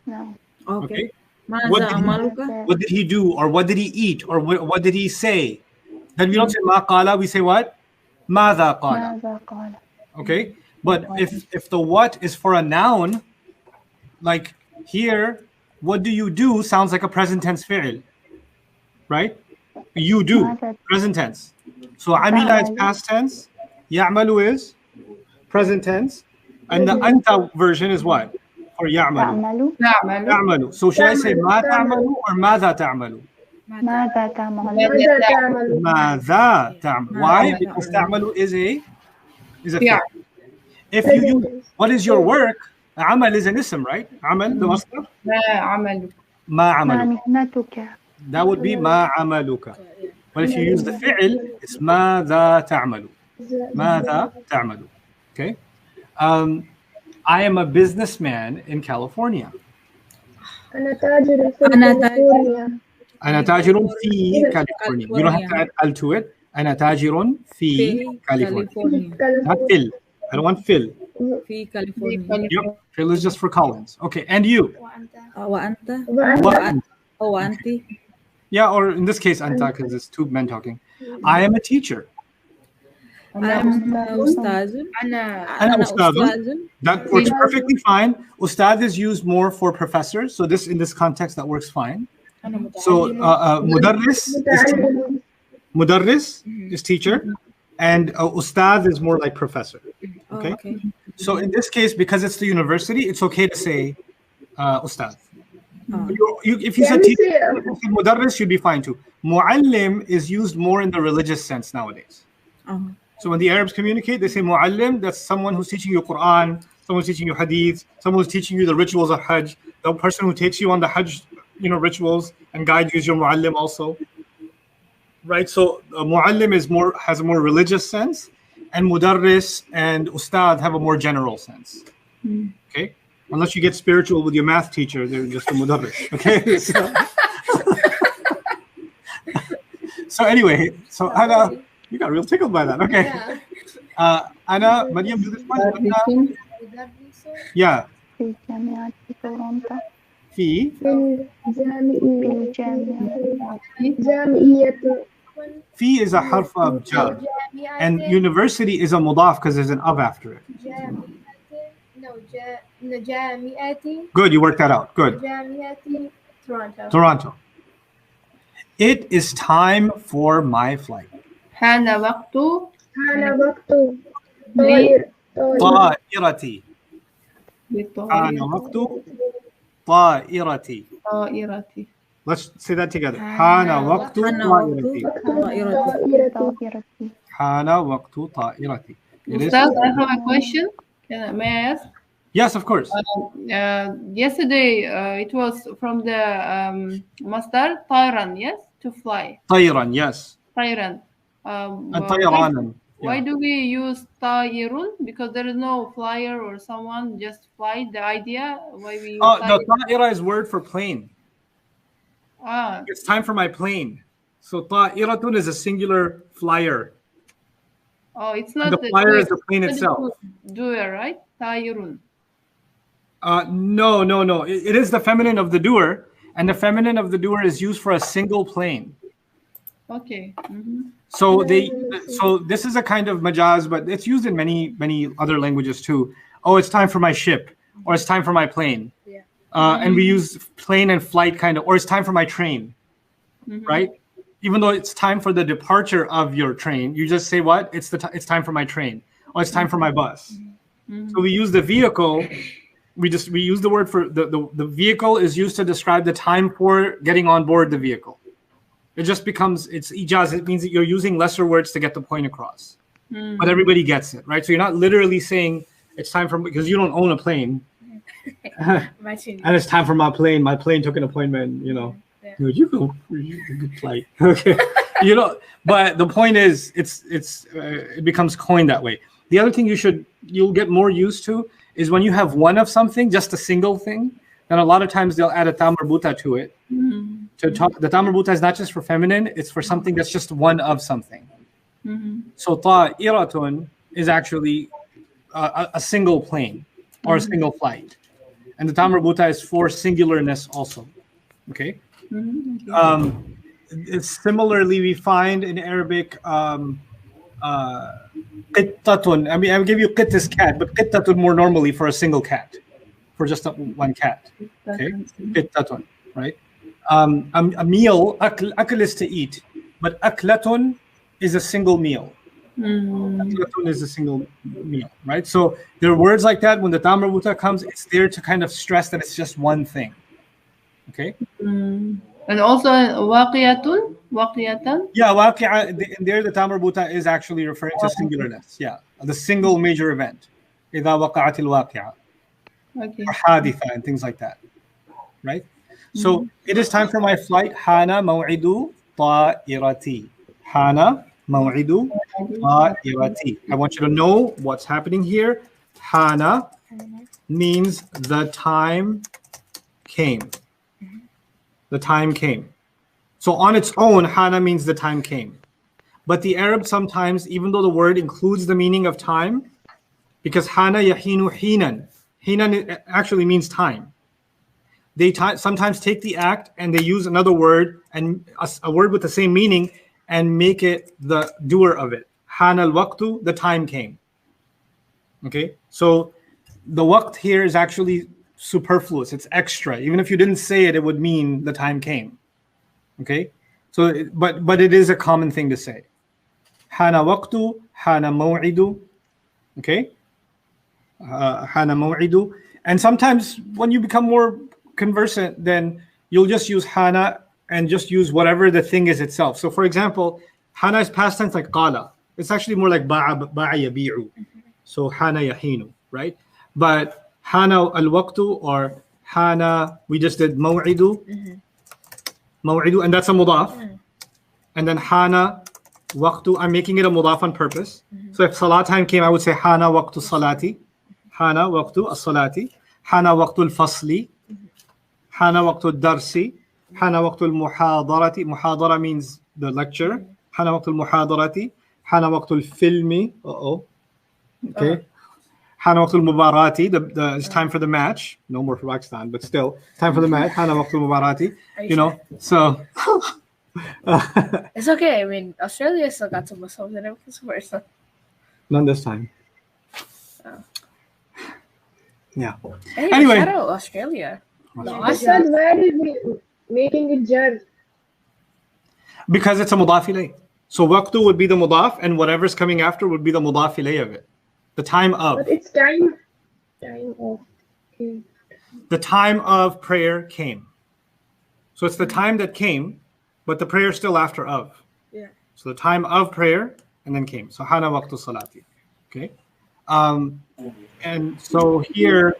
No. اوكي Okay. ماذا What did he- عملك What did he do, or what did he eat, or what did he say? Then we don't say ma qala, we say what? Mada qala. ماذا قال؟ Okay. But if the what is for a noun, like here, what do you do sounds like a present tense fi'l, right? You do, ماذا present tense. So amila is past tense, ya'malu is present tense, and the anta version is what? For ya'malu. تعمل؟ نعمل Ta'malu. So should I say ma ta'malu or madha ta'malu? ماذا تعمل؟ ماذا تعمل؟ Madha ta'malu. Why? Because ta'malu is a fi'l. If you use what is your work, amal is an ism, right? Amal, the masdar. ما عمل Ma ما amalu. مهنتك؟ That would be ma amaluka. But if you use the fi'l, it's madha ta'malu. Madha ta'malu. Okay. I am a businessman in California. أنا تاجر في أنا تاجر. كاليفورنيا. أنا تاجر في California. You don't have to add al to it. أنا تاجر في في California. كاليفورنيا Not fill. I don't want fill. في كاليفورنيا Yep. Fill is just for Collins. Okay. And you? وأنت وأنت وأنت Yeah, or in this case, anta, because it's two men talking. I am a teacher. أنا أستاذ أنا أستاذ. That works perfectly fine. Ustad is used more for professors, so in this context that works fine. So mudarris is teacher, and ustad is more like professor. Okay. okay So in this case, because it's the university, it's okay to say ustad. If you said teacher, mudarris, you'd be fine too. Muallim is used more in the religious sense nowadays. So when the Arabs communicate, they say muallim, that's someone who's teaching you Quran, someone who's teaching you hadith, someone who's teaching you the rituals of Hajj. The person who takes you on the Hajj, rituals and guides you is your muallim also. Right? So muallim has a more religious sense, and mudarris and ustad have a more general sense. Okay? Unless you get spiritual with your math teacher, they're just a mudarris. Okay? So anyway, so Anna, you got real tickled by that. Okay. Anna, Mariam, do this one. Anna, yeah. في جامعة تورونتو. في في الجامعة. في is a harf of jar, and university is a mudaf because there's an of after it. جامعة Good, you worked that out. Good. جامعة تورونتو. Toronto. It is time for my flight. حان وقت حان وقت طائرتي. طائرتي. حان للطائرة وقت طائرتي. طائرتي Let's say that together. Hana waqtu Hana ta'irati. waqtu طائرتي. Hana waqtu ta'irati. It is. Ustaz, I have a question. May I ask? Yes, of course. Yesterday, it was from the masdar طيران, yes, to fly. طيران, yes. طيران. And طيرانا. Why do we use طائرون? Because there is no flyer or someone just fly. The idea why we use The ta'ira is word for plane. Ah, It's time for my plane. So ta'iratun is a singular flyer. oh, it's And not the flyer is the plane not itself. doer, right? طائرون. No. It is the feminine of the doer, and the feminine of the doer is used for a single plane. Okay. Mm-hmm. So this is a kind of majaz, but it's used in many other languages too. Oh, it's time for my ship, or it's time for my plane. Yeah. And we use plane and flight kind of, or it's time for my train, Mm-hmm. right? Even though it's time for the departure of your train, you just say what? It's time for my train, or it's time for my bus. Mm-hmm. So we use the vehicle. We use the word for the vehicle is used to describe the time for getting on board the vehicle. It just becomes, it's ijaz. It means that you're using lesser words to get the point across. Mm-hmm. But everybody gets it, right? So you're not literally saying it's time for, because you don't own a plane. Imagine. And it's time for my plane. My plane took an appointment, you know. Yeah. You go good flight. Okay. But the point is it becomes coined that way. The other thing you'll get more used to is when you have one of something, just a single thing, then a lot of times they'll add a ta marbuta to it. Mm-hmm. The ta marbuta is not just for feminine, it's for something that's just one of something. Mm-hmm. So ta'iratun is actually a single plane or a single flight. And the ta marbuta is for singularness also. Okay? Mm-hmm. Similarly, we find in Arabic qittatun. I mean, I'll give you qitt is cat, but qittatun more normally for a single cat, for just one cat. Okay, qittatun, right? A meal, akl is to eat, but aklatun is a single meal. Mm-hmm. Aklatun is a single meal, right? So there are words like that. When the ta marbuta comes, it's there to kind of stress that it's just one thing. Okay. And also waqiyatun. Yeah, waqi'a, in there the ta marbuta is actually referring to singularness. Yeah, the single major event. إذا وقعت الواقعة. Okay. Or haditha and things like that. Right? So it is time for my flight. Hana maw'idu ta'irati. Hana maw'idu ta'irati. I want you to know what's happening here. Hana means the time came. The time came. So on its own, Hana means the time came. But the Arab sometimes, even though the word includes the meaning of time, because Hana yahinu hinan, hinan actually means time. They sometimes take the act and they use another word and a word with the same meaning and make it the doer of it. Hana al-waqtu, the time came. Okay, so the waqt here is actually superfluous. It's extra. Even if you didn't say it, it would mean the time came. Okay, so but it is a common thing to say. Hana waqtu, hana maw'idu. Okay, hana maw'idu. And sometimes when you become more conversant, then you'll just use hana and just use whatever the thing is itself. So for example, hana is past tense like qala. It's actually more like ba'a yabi'u. So hana yahinu, right? But hana al-waqtu or hana, we just did maw'idu. Maw'idu, and that's a mudaf. And then hana waqtu, I'm making it a mudaf on purpose. So if salat time came, I would say hana waqtu salati. Hana waqtu as-salati. Hana waqtu al-fasli. Hana waqtu al-darsi. Hana waqtu al-muhadarati. Muhadara means the lecture. Hana waqtu al-muhadarati. Hana waqtu al-filmi. Okay. Hana waqtu al-mubarati. It's time for the match. No more for Pakistan, but still time for the match. Hana waqtu al-mubarati. You know, so It's okay. I mean, Australia still got some Muslims in it. It's worse. none this time. Oh. Yeah. Hey, Anyway. shout out Australia. Ustad, why are we making it jar? Because it's a mudaf ilayh. So waqtu would be the mudaf, and whatever's coming after would be the mudaf ilayh of it. The time of. But it's time. Time of. Okay. The time of prayer came. So it's the time that came, but the prayer still after of. Yeah. So the time of prayer and then came. So hana waqtu salati. Okay. And so here,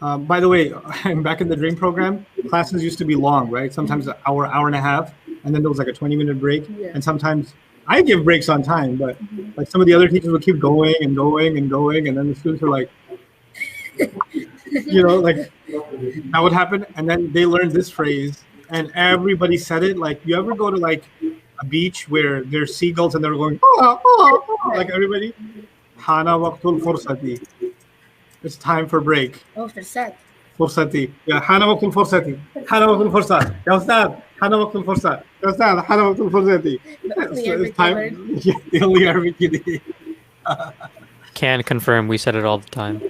by the way, back in the dream program, classes used to be long, right? Sometimes an hour, hour and a half, and then there was like a 20-minute break. Yeah. And sometimes I give breaks on time, but like some of the other teachers would keep going and going and going, and then the students were like, like that would happen. And then they learned this phrase, and everybody said it. Like, you ever go to like a beach where there's seagulls and they're going, like everybody? Hana waqtul fursati. It's time for break. Oh, فرصات. Fursati. Yeah, hana waqtul fursati. Hana waqtul fursat. Ya Ustad, hana waqtul fursat. Ya Ustad, hana waqtul fursati. It's time. Yeah, the only Arabic you need. Can confirm we said it all the time.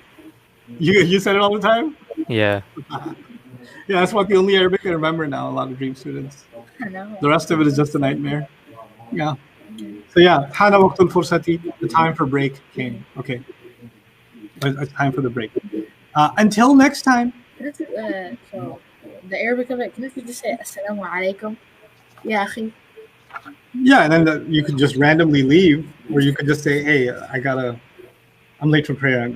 You said it all the time? Yeah. Yeah, that's what the only Arabic I remember now, a lot of dream students. I know. The rest of it is just a nightmare. Yeah. So yeah, hana waqtul fursati, the time for break came. Okay. It's time for the break. Until next time. So the Arabic of it, can you just say Assalamu alaikum? Ya akhi. Yeah, and then you could just randomly leave, or you could just say, "Hey, I'm late for prayer."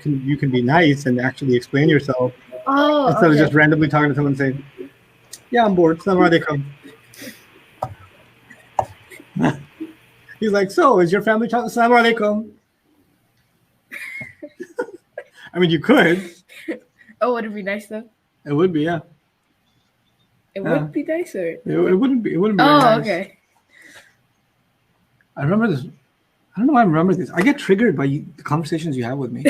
You can be nice and actually explain yourself Oh, instead okay. of just randomly talking to someone and saying, "Yeah, I'm bored. Assalamu alaikum." He's like, "So, is your family talking? Assalamu alaikum." I mean, you could. Oh, would it be nice though? It would be, yeah. It Yeah. would be nicer. It wouldn't be. It wouldn't be. Oh, very nice. okay. I remember this. I don't know why I remember this. I get triggered by the conversations you have with me.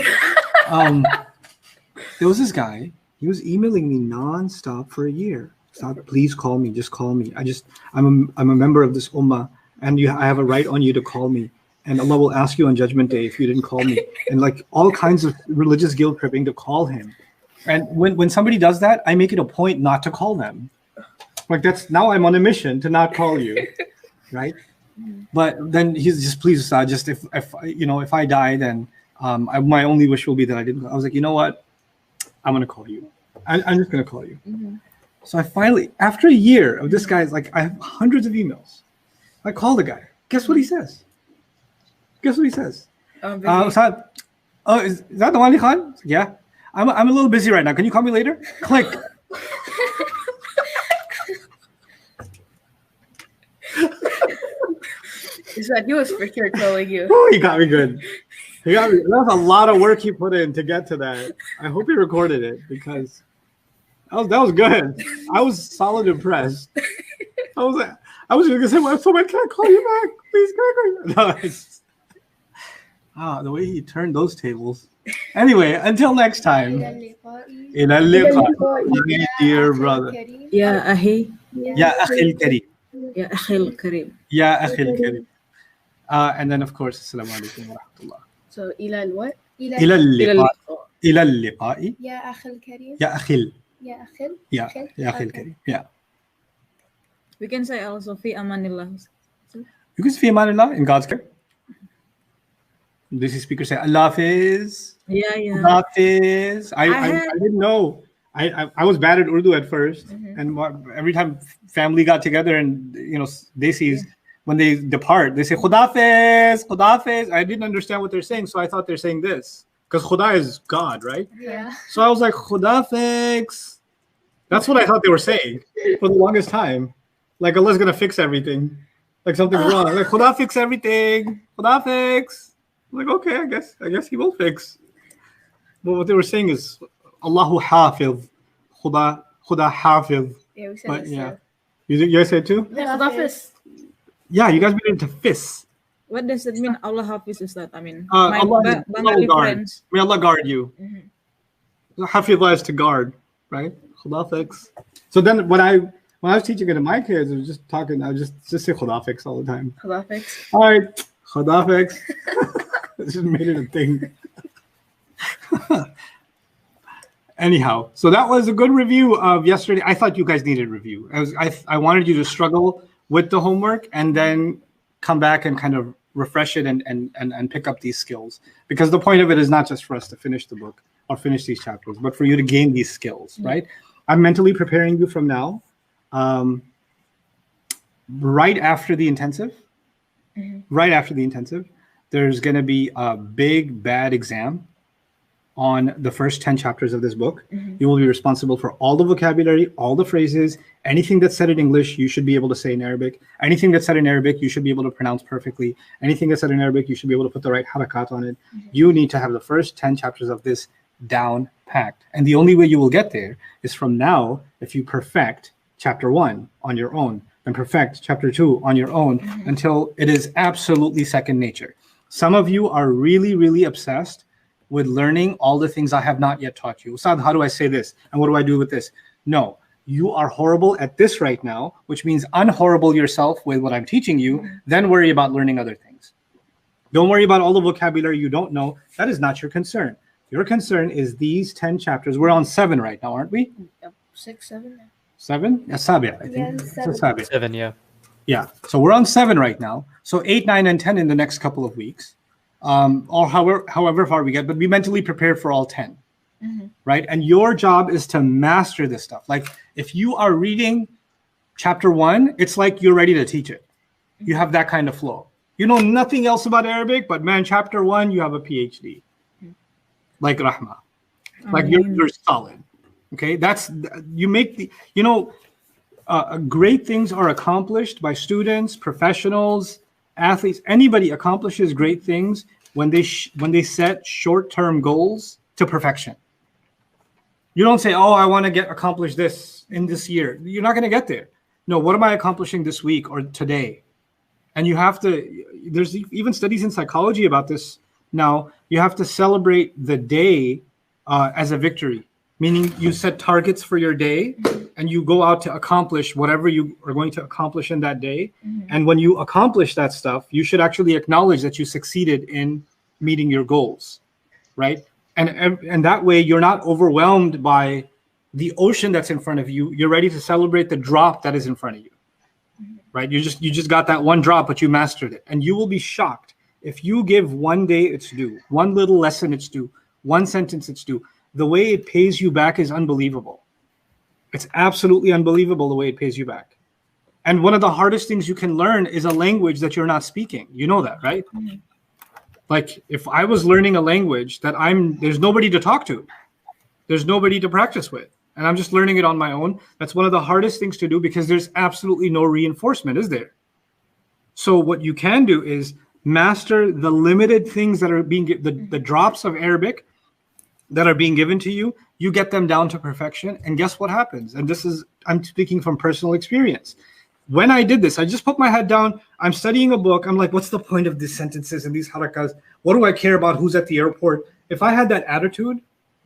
There was this guy. He was emailing me nonstop for a year. Stop, please call me. Just call me. I'm a member of this ummah, and I have a right on you to call me. And Allah will ask you on Judgment Day if you didn't call me. And like all kinds of religious guilt tripping to call him. And when somebody does that, I make it a point not to call them. Like now I'm on a mission to not call you, right? But then he's just, please, just if I die, then my only wish will be that I didn't. I was like, you know what? I'm gonna call you. I'm just gonna call you. Mm-hmm. So I finally, after a year of this guy's, like, I have hundreds of emails. I call the guy. Guess what he says? Ustad, is that the Wali Khan? Yeah. I'm a little busy right now. Can you call me later? Click. It's like he was for sure calling you. Oh, he got me good. That was a lot of work he put in to get to that. I hope he recorded it because that was good. I was solid impressed. I was gonna say, well, so when can I call you back? Please, can I call you? No, the way he turned those tables. Anyway, until next time. إلى اللقاء, my dear brother. يا أخي يا أخي الكريم. يا أخي الكريم. يا أخي الكريم. And then of course, السلام عليكم ورحمة الله. So إلى what? إلى اللقاء. إلى اللقاء. يا أخي الكريم. يا أخي. يا أخي. يا أخي الكريم. Yeah. We can say also في أمان الله. You can say في أمان الله, in God's care. This is speaker say Allah Hafiz. Yeah. Allah Hafiz. I didn't know. I was bad at Urdu at first, and every time family got together and Desis, when they depart, they say Khuda Hafiz, Khuda Hafiz. I didn't understand what they're saying, so I thought they're saying this because Khuda is God, right? Yeah. So I was like Khuda Hafiz. That's what I thought they were saying for the longest time. Like Allah's gonna fix everything. Like something's wrong. Like Khuda fix everything. Khuda fix. I'm like, okay, I guess he will fix. But what they were saying is Allahu Hafiz. Khuda Hafiz. Yeah, we said But this. yeah. You guys say it too? Yeah, Hafiz. Yeah, you guys made it into fis. What does it mean? Allah Hafiz is that? I mean, Allah Bengali guard. friends. May Allah guard you. Hafidh is to guard, right? Khuda fix. So then when I was teaching it to my kids, I was just talking, I would just say Khuda fix all the time. Hafiz. All right, Khuda fix. This just made it a thing. Anyhow, so that was a good review of yesterday. I thought you guys needed a review. I wanted you to struggle with the homework and then come back and kind of refresh it and pick up these skills. Because the point of it is not just for us to finish the book or finish these chapters, but for you to gain these skills, right? I'm mentally preparing you from now. Right after the intensive, there's going to be a big, bad exam on the first 10 chapters of this book. You will be responsible for all the vocabulary, all the phrases, anything that's said in English, you should be able to say in Arabic. Anything that's said in Arabic, you should be able to pronounce perfectly. Anything that's said in Arabic, you should be able to put the right harakat on it. You need to have the first 10 chapters of this down packed. And the only way you will get there is from now, if you perfect chapter 1 on your own, and perfect chapter 2 on your own until it is absolutely second nature. Some of you are really, really obsessed with learning all the things I have not yet taught you. Ustad, how do I say this? And what do I do with this? No, you are horrible at this right now, which means unhorrible yourself with what I'm teaching you, then worry about learning other things. Don't worry about all the vocabulary you don't know. That is not your concern. Your concern is these 10 chapters. We're on 7 right now, aren't we? 6, 7. 7? Yeah, Sabi, I think. Yes, So Sabi. 7, yeah. Yeah, so we're on 7 right now. So 8, 9, and 10 in the next couple of weeks, or however far we get. But be mentally prepared for all 10, right? And your job is to master this stuff. Like if you are reading chapter 1, it's like you're ready to teach it. You have that kind of flow. You know nothing else about Arabic, but man, chapter 1, you have a PhD, like Rahma, like you're solid. Okay, that's you make the great things are accomplished by students, professionals, athletes. Anybody accomplishes great things when they set short-term goals to perfection. You don't say, "Oh, I want to accomplish this in this year." You're not going to get there. No, what am I accomplishing this week or today? And you have to. There's even studies in psychology about this now. You have to celebrate the day as a victory. Meaning you set targets for your day and you go out to accomplish whatever you are going to accomplish in that day. And when you accomplish that stuff, you should actually acknowledge that you succeeded in meeting your goals, right? And that way you're not overwhelmed by the ocean that's in front of you. You're ready to celebrate the drop that is in front of you, right? You just got that one drop, but you mastered it. And you will be shocked if you give one day its due, one little lesson its due, one sentence its due. The way it pays you back is unbelievable. It's absolutely unbelievable the way it pays you back. And one of the hardest things you can learn is a language that you're not speaking. You know that, right? Like if I was learning a language that there's nobody to talk to, there's nobody to practice with, and I'm just learning it on my own. That's one of the hardest things to do because there's absolutely no reinforcement, is there? So what you can do is master the limited things that are being the drops of Arabic that are being given to you. You get them down to perfection, and guess what happens? And I'm speaking from personal experience. When I did this, I just put my head down. I'm studying a book. I'm like, what's the point of these sentences and these harakas? What do I care about who's at the airport? If I had that attitude,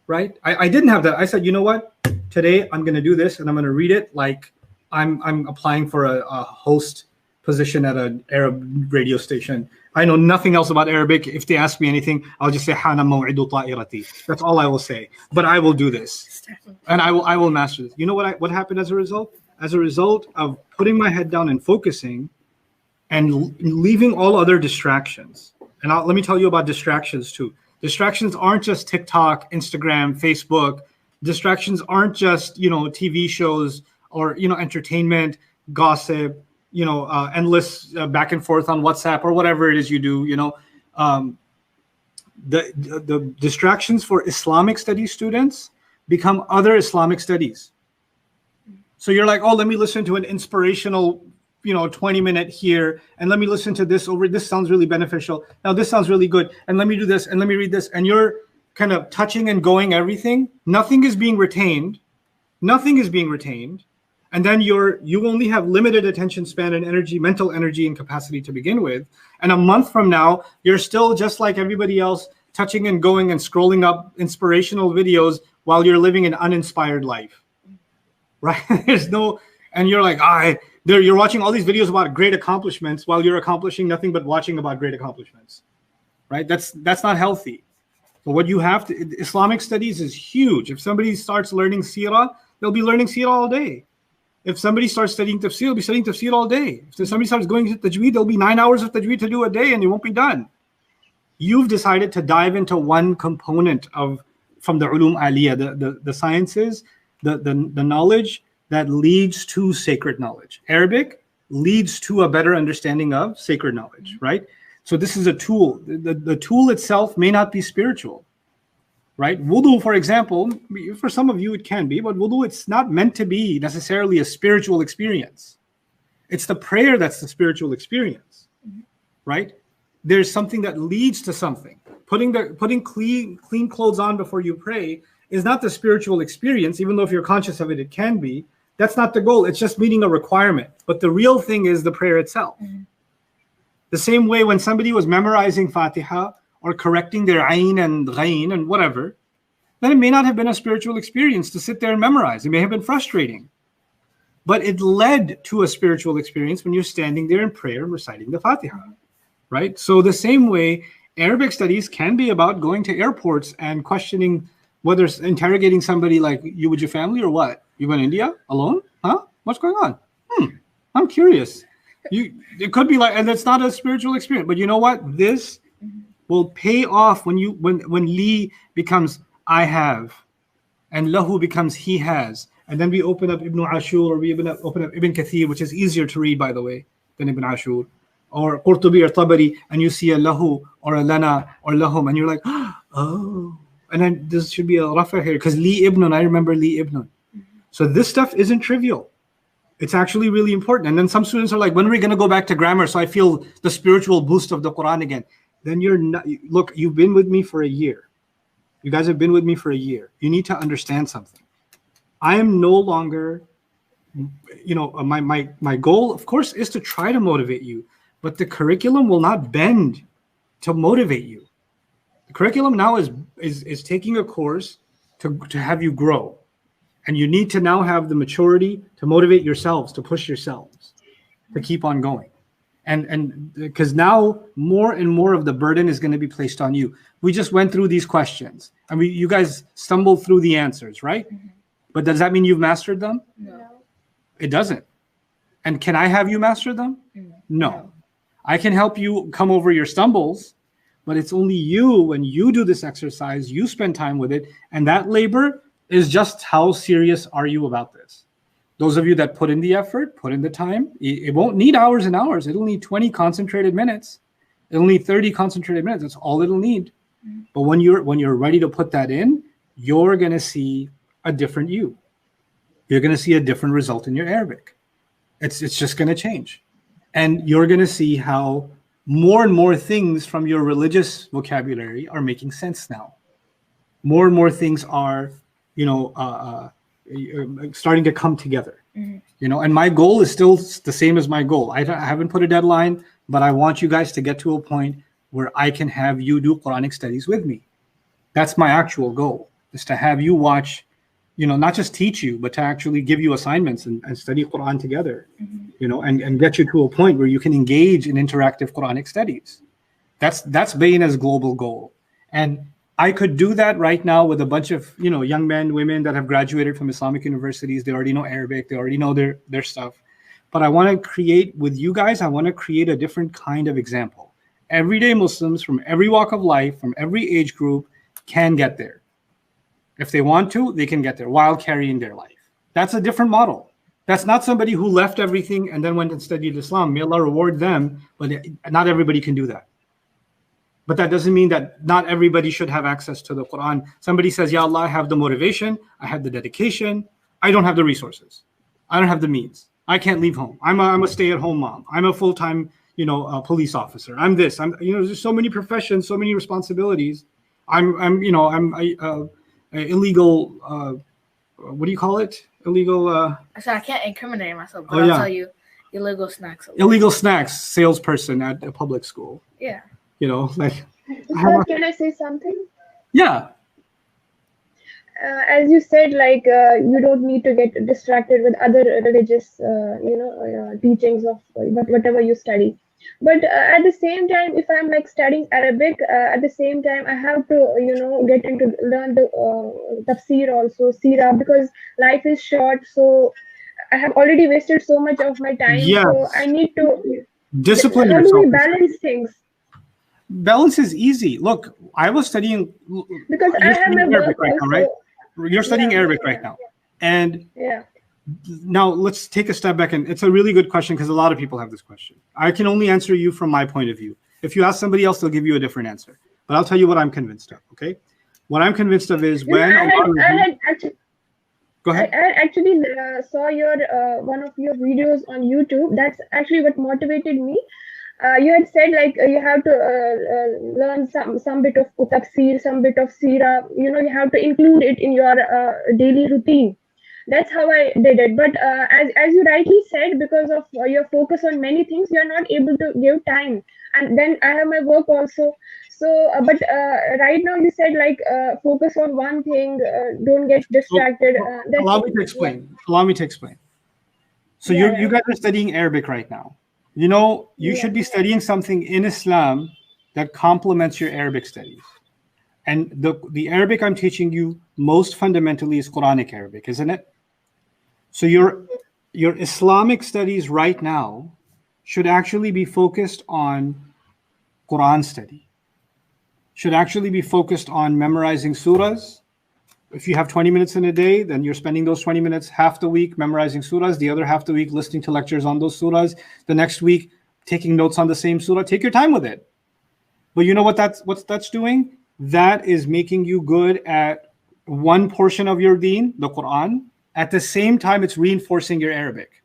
right? I didn't have that. I said, you know what? Today I'm going to do this, and I'm going to read it like I'm applying for a host position at an Arab radio station. I know nothing else about Arabic. If they ask me anything, I'll just say Hana maw'idu ta'irati. That's all I will say. But I will do this, and I will master this. You know what happened as a result? As a result of putting my head down and focusing, and leaving all other distractions. And let me tell you about distractions too. Distractions aren't just TikTok, Instagram, Facebook. Distractions aren't just TV shows or entertainment, gossip. Endless back and forth on WhatsApp or whatever it is you do. The distractions for Islamic studies students become other Islamic studies. So you're like, oh, let me listen to an inspirational, 20-minute here, and let me listen to this over. This sounds really beneficial. Now this sounds really good, and let me do this, and let me read this, and you're kind of touching and going everything. Nothing is being retained. Nothing is being retained. And then you only have limited attention span and energy, mental energy and capacity to begin with. And a month from now, you're still just like everybody else, touching and going and scrolling up inspirational videos while you're living an uninspired life, right? And you're like, you're watching all these videos about great accomplishments while you're accomplishing nothing but watching about great accomplishments, right? That's not healthy. But what you have to, Islamic studies is huge. If somebody starts learning seerah, they'll be learning seerah all day. If somebody starts studying tafsir, they'll be studying tafsir all day. If somebody starts going to tajweed, there'll be 9 hours of tajweed to do a day and it won't be done. You've decided to dive into one component from the ulum aliyah, the sciences, the knowledge that leads to sacred knowledge. Arabic leads to a better understanding of sacred knowledge, right? So this is a tool. The tool itself may not be spiritual, right? Wudu, for example, for some of you it can be, but wudu, it's not meant to be necessarily a spiritual experience. It's the prayer that's the spiritual experience, right? There's something that leads to something. Putting clean clothes on before you pray is not the spiritual experience, even though if you're conscious of it, it can be. That's not the goal. It's just meeting a requirement. But the real thing is the prayer itself. The same way when somebody was memorizing Fatiha or correcting their ayn and ghayn and whatever, then it may not have been a spiritual experience to sit there and memorize. It may have been frustrating. But it led to a spiritual experience when you're standing there in prayer reciting the Fatiha, right? So the same way, Arabic studies can be about going to airports and questioning, whether it's interrogating somebody like, you with your family or what? You in India alone? Huh? What's going on? I'm curious. It could be like, and it's not a spiritual experience, but you know what? This will pay off when li becomes I have, and lahu becomes he has. And then we open up Ibn Ashur, or we open up Ibn Kathir, which is easier to read, by the way, than Ibn Ashur, or Qurtubi or Tabari, and you see a lahu or a lana or lahum, and you're like, oh. And then this should be a rafa here, because li ibnun, I remember li ibnun. So this stuff isn't trivial. It's actually really important. And then some students are like, when are we going to go back to grammar so I feel the spiritual boost of the Quran again? Then you're not, look, you've been with me for a year. You guys have been with me for a year. You need to understand something. I am no longer, my goal, of course, is to try to motivate you, but the curriculum will not bend to motivate you. The curriculum now is taking a course to have you grow. And you need to now have the maturity to motivate yourselves, to push yourselves, to keep on going. And because now more and more of the burden is going to be placed on you. We just went through these questions. I mean, you guys stumbled through the answers, right? But does that mean you've mastered them? No. It doesn't. And can I have you master them? No. I can help you come over your stumbles, but it's only you, when you do this exercise, you spend time with it, and that labor is just how serious are you about this. Those of you that put in the effort, put in the time, it won't need hours and hours. It'll need 20 concentrated minutes. It'll need 30 concentrated minutes. That's all it'll need. But when you're ready to put that in, you're going to see a different you. You're going to see a different result in your Arabic. It's just going to change. And you're going to see how more and more things from your religious vocabulary are making sense now. More and more things are, starting to come together. And my goal is still the same as my goal. I haven't put a deadline, but I want you guys to get to a point where I can have you do Quranic studies with me. That's my actual goal, is to have you watch, not just teach you, but to actually give you assignments and study Quran together, and get you to a point where you can engage in interactive Quranic studies. That's Bayna's global goal. And I could do that right now with a bunch of, young men, women that have graduated from Islamic universities. They already know Arabic. They already know their stuff. But I want to create with you guys, I want to create a different kind of example. Everyday Muslims from every walk of life, from every age group, can get there. If they want to, they can get there while carrying their life. That's a different model. That's not somebody who left everything and then went and studied Islam. May Allah reward them, but not everybody can do that. But that doesn't mean that not everybody should have access to the Quran. Somebody says, Ya Allah, I have the motivation, I have the dedication, I don't have the resources. I don't have the means. I can't leave home. I'm a stay-at-home mom. I'm a full-time, police officer. I'm this. There's so many professions, so many responsibilities. I'm illegal. What do you call it? Illegal. So I can't incriminate myself, but I'll tell you, illegal snacks. Illegal snacks salesperson at a public school. Yeah. Sir, can I say something? Yeah. As you said, you don't need to get distracted with other religious, teachings of whatever you study. But at the same time, if I'm studying Arabic, at the same time, I have to, get into learn the tafsir also, seerah, because life is short. So I have already wasted so much of my time. Yes. So I need to discipline yourself. How do we balance things? Balance is easy. Look, I was studying because I have my Arabic work right also. now, right? You're studying Arabic right now. And Yeah. now let's take a step back, and it's a really good question because a lot of people have this question. I can only answer you from my point of view. If you ask somebody else, they'll give you a different answer. But I'll tell you what I'm convinced of. Okay, what I'm convinced of is when I had actually. Go ahead. I actually saw your one of your videos on YouTube. That's actually what motivated me. You had said like you have to learn some bit of tafsir, some bit of seerah. You know, you have to include it in your daily routine. That's how I did it. But as you rightly said, because of your focus on many things, you are not able to give time. And then I have my work also. So, but right now you said like focus on one thing, don't get distracted. Allow me to explain. Allow me to explain. So you guys are studying Arabic right now. You know, you should be studying something in Islam that complements your Arabic studies. And the Arabic I'm teaching you most fundamentally is Quranic Arabic, isn't it? So your Islamic studies right now should actually be focused on Quran study. Should actually be focused on memorizing surahs. If you have 20 minutes in a day, then you're spending those 20 minutes half the week memorizing surahs, the other half the week listening to lectures on those surahs, the next week taking notes on the same surah. Take your time with it. But you know what that's doing? That is making you good at one portion of your deen, the Quran. At the same time, it's reinforcing your Arabic.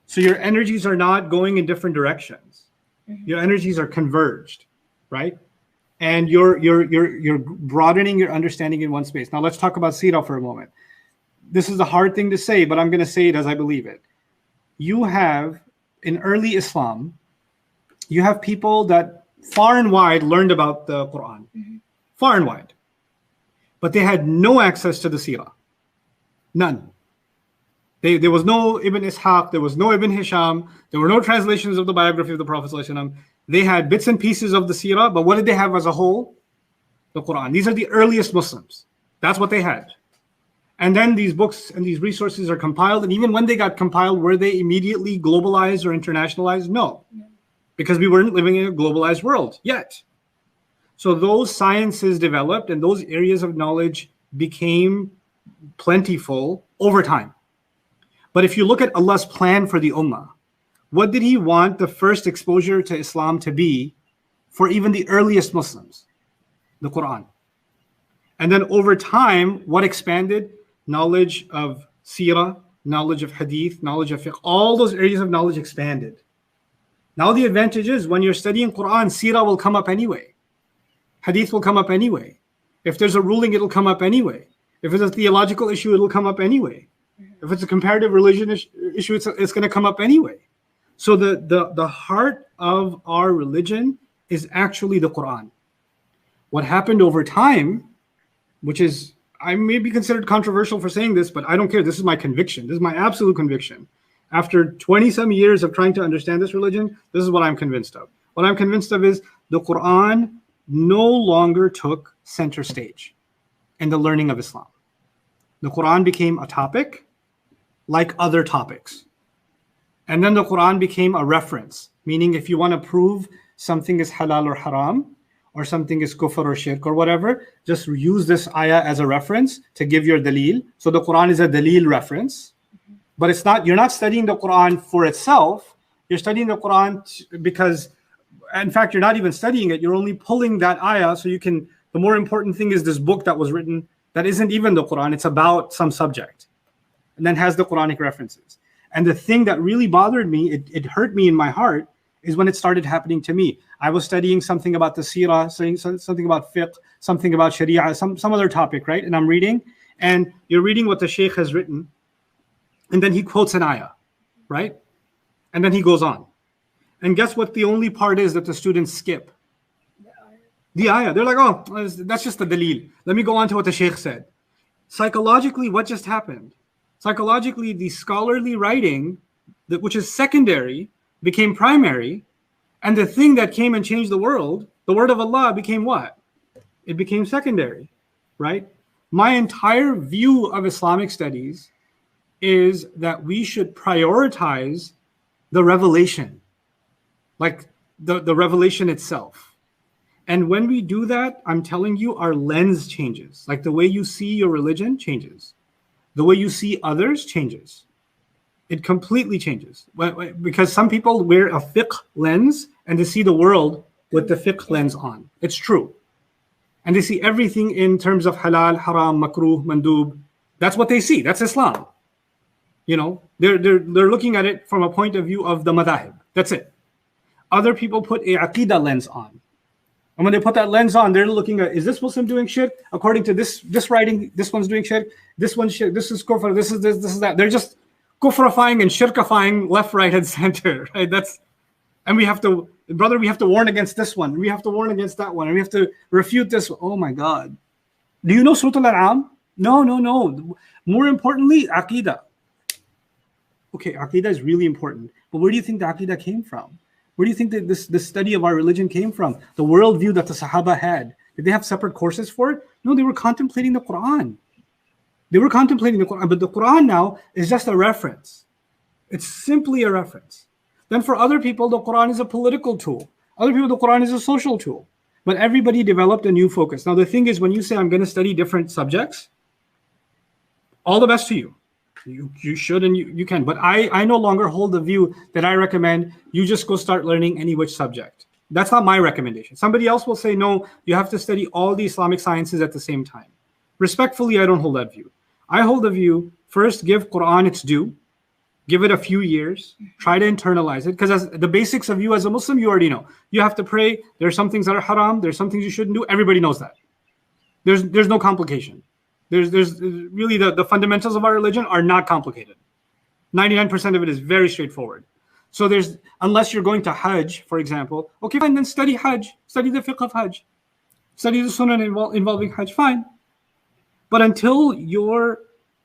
So your energies are not going in different directions. Your energies are converged, right? And you're broadening your understanding in one space. Now let's talk about seerah for a moment. This is a hard thing to say, but I'm going to say it as I believe it. You have, in early Islam, you have people that far and wide learned about the Quran. Far and wide. But they had no access to the seerah. None. There was no Ibn Ishaq, there was no Ibn Hisham, there were no translations of the biography of the Prophet ﷺ. They had bits and pieces of the seerah, but what did they have as a whole? The Quran. These are the earliest Muslims. That's what they had. And then these books and these resources are compiled, and even when they got compiled, were they immediately globalized or internationalized? No. Because we weren't living in a globalized world yet. So those sciences developed and those areas of knowledge became plentiful over time. But if you look at Allah's plan for the Ummah, what did He want the first exposure to Islam to be for even the earliest Muslims? The Quran. And then over time, what expanded? Knowledge of seerah, knowledge of hadith, knowledge of fiqh, all those areas of knowledge expanded. Now the advantage is when you're studying Quran, seerah will come up anyway. Hadith will come up anyway. If there's a ruling, it'll come up anyway. If it's a theological issue, it'll come up anyway. If it's a comparative religion issue, it's going to come up anyway. So the heart of our religion is actually the Quran. What happened over time, which is, I may be considered controversial for saying this, but I don't care. This is my conviction. This is my absolute conviction. After 20-some years of trying to understand this religion, this is what I'm convinced of. What I'm convinced of is the Quran no longer took center stage in the learning of Islam. The Quran became a topic like other topics. And then the Quran became a reference, meaning if you want to prove something is halal or haram, or something is kufr or shirk or whatever, just use this ayah as a reference to give your dalil. So the Quran is a dalil reference, but it's not, you're not studying the Quran for itself. You're studying the Quran because, in fact, you're not even studying it. You're only pulling that ayah so you can, the more important thing is this book that was written that isn't even the Quran. It's about some subject and then has the Quranic references. And the thing that really bothered me, it hurt me in my heart, is when it started happening to me. I was studying something about the seerah, something about fiqh, something about sharia, some other topic, right? And I'm reading, and you're reading what the sheikh has written, and then he quotes an ayah, right? And then he goes on. And guess what the only part is that the students skip? The ayah. They're like, oh, that's just the dalil. Let me go on to what the sheikh said. Psychologically, what just happened? Psychologically, the scholarly writing, which is secondary, became primary, and the thing that came and changed the word of Allah, became what? It became secondary, right? My entire view of Islamic studies is that we should prioritize the revelation, like the revelation itself. And when we do that, I'm telling you, our lens changes. Like the way you see your religion changes. the way you see others changes. It completely changes. Because some people wear a fiqh lens and they see the world with the fiqh lens on. It's true. And they see everything in terms of halal, haram, makruh, mandub. That's what they see. That's Islam. You know, they're looking at it from a point of view of the madahib. That's it. Other people put a aqidah lens on. And when they put that lens on, they're looking at, is this Muslim doing shirk? According to this writing, this one's doing shirk, this one's shirk, this is kufr, this is that. They're just kufrifying and shirkifying left, right, and center. Right? And we have to, brother, we have to warn against this one. We have to warn against that one. And we have to refute this. Oh my God. Do you know Surah Al-An'am? No. More importantly, aqidah. Okay, aqidah is really important. But where do you think the aqidah came from? Where do you think that this study of our religion came from? The worldview that the Sahaba had. Did they have separate courses for it? No, they were contemplating the Quran. They were contemplating the Quran. But the Quran now is just a reference. It's simply a reference. Then for other people, the Quran is a political tool. Other people, the Quran is a social tool. But everybody developed a new focus. Now, the thing is, when you say, I'm going to study different subjects, all the best to you. You should and you can. But I no longer hold the view that I recommend you just go start learning any which subject. That's not my recommendation. Somebody else will say, no, you have to study all the Islamic sciences at the same time. Respectfully, I don't hold that view. I hold the view, first give Quran its due. Give it a few years. Try to internalize it. Because the basics of you as a Muslim, you already know. You have to pray. There are some things that are haram. There's some things you shouldn't do. Everybody knows that. There's no complication. There's really the fundamentals of our religion are not complicated. 99% of it is very straightforward. So unless you're going to Hajj, for example, okay, fine, then study Hajj. Study the fiqh of Hajj. Study the sunnah involving Hajj, fine. But until you're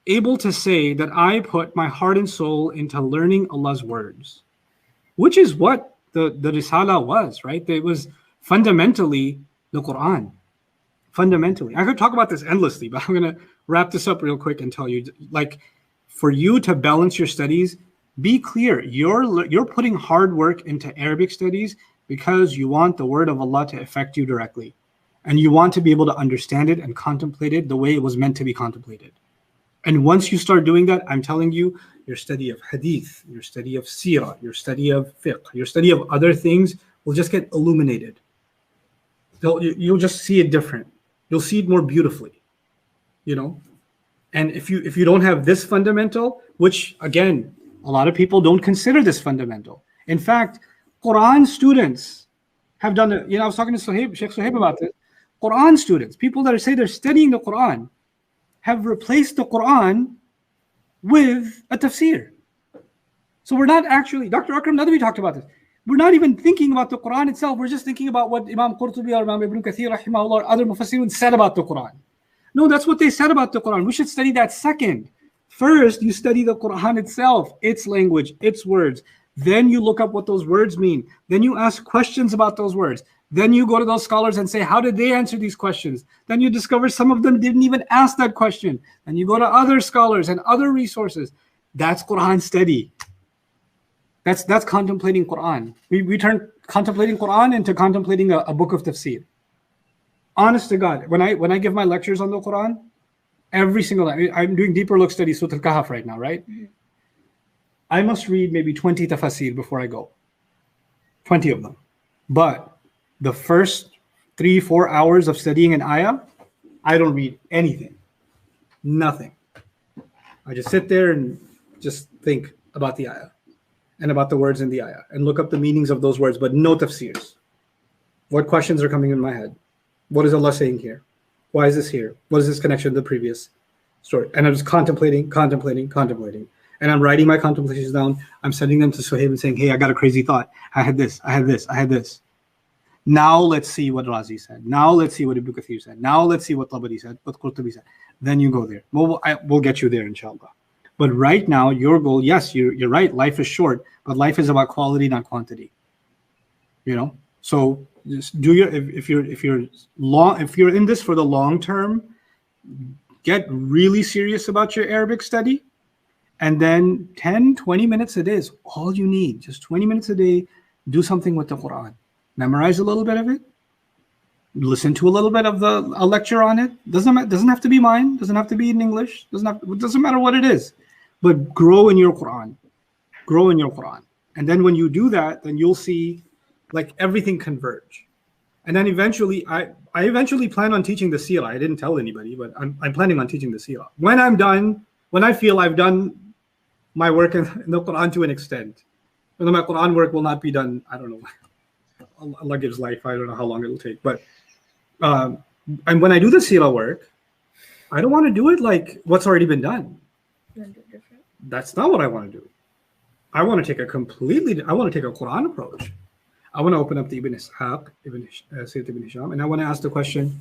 able to say that I put my heart and soul into learning Allah's words, which is what the Risala was, right? It was fundamentally the Quran. Fundamentally. I could talk about this endlessly, but I'm going to wrap this up real quick and tell you, like, for you to balance your studies, be clear. You're putting hard work into Arabic studies because you want the word of Allah to affect you directly. And you want to be able to understand it and contemplate it the way it was meant to be contemplated. And once you start doing that, I'm telling you, your study of hadith, your study of seerah, your study of fiqh, your study of other things will just get illuminated. You'll just see it different. You'll see it more beautifully, you know? And if you don't have this fundamental, which again, a lot of people don't consider this fundamental. In fact, Quran students have done it. You know, I was talking to Sheikh Suhaib about this. Quran students, people that say they're studying the Quran, have replaced the Quran with a tafsir. So we're not actually, Dr. Akram Nadwi talked about this. We're not even thinking about the Quran itself. We're just thinking about what Imam Qurtubi or Imam Ibn Kathir rahimahullah or other mufassirun said about the Quran. No, that's what they said about the Quran. We should study that second. First, you study the Quran itself, its language, its words. Then you look up what those words mean. Then you ask questions about those words. Then you go to those scholars and say, how did they answer these questions? Then you discover some of them didn't even ask that question. And you go to other scholars and other resources. That's Quran study. That's contemplating Quran. We turn contemplating Quran into contemplating a book of tafsir. Honest to God, when I give my lectures on the Quran, every single time, I'm doing deeper look studies, Surah Al-Kahf right now, right? Mm-hmm. I must read maybe 20 tafsir before I go. 20 of them. But the first 3-4 hours of studying an ayah, I don't read anything. Nothing. I just sit there and just think about the ayah and about the words in the ayah and look up the meanings of those words, but no tafsirs. What questions are coming in my head? What is Allah saying here? Why is this here? What is this connection to the previous story? And I'm just contemplating. And I'm writing my contemplations down. I'm sending them to Suhaib and saying, hey, I got a crazy thought. I had this. Now let's see what Razi said. Now let's see what Ibn Kathir said. Now let's see what Tabari said, what Qurtubi said. Then you go there. We'll get you there, inshallah. But right now, your goal, yes, you're right. Life is short, but life is about quality, not quantity. You know? So just do if you're in this for the long term, get really serious about your Arabic study. And then 10-20 minutes a day is all you need. Just 20 minutes a day, do something with the Quran. Memorize a little bit of it. listen to a little bit of a lecture on it. Doesn't have to be mine. Doesn't have to be in English. Doesn't matter what it is. But grow in your Quran. Grow in your Quran. And then when you do that, then you'll see like everything converge. And then eventually, I eventually plan on teaching the seerah. I didn't tell anybody, but I'm planning on teaching the seerah. When I'm done, when I feel I've done my work in the Quran to an extent, and my Quran work will not be done, I don't know. Allah gives life. I don't know how long it'll take. But and when I do the seerah work, I don't want to do it like what's already been done. That's not what I want to do. I want to take a Quran approach. I want to open up the Ibn Ishaq, Sayyid Ibn Hisham, and I want to ask the question,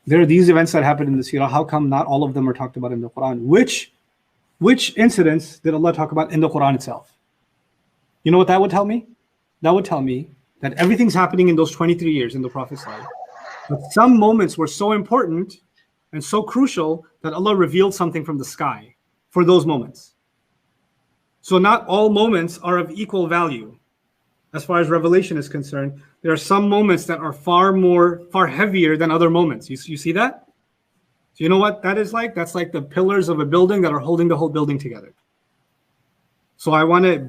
there are these events that happened in the seerah. How come not all of them are talked about in the Quran? Which incidents did Allah talk about in the Quran itself? You know what that would tell me? That would tell me that everything's happening in those 23 years in the Prophet's life. But some moments were so important and so crucial that Allah revealed something from the sky for those moments. So not all moments are of equal value. As far as revelation is concerned, there are some moments that are far heavier than other moments. You see that? So you know what that is like? That's like the pillars of a building that are holding the whole building together. So I want to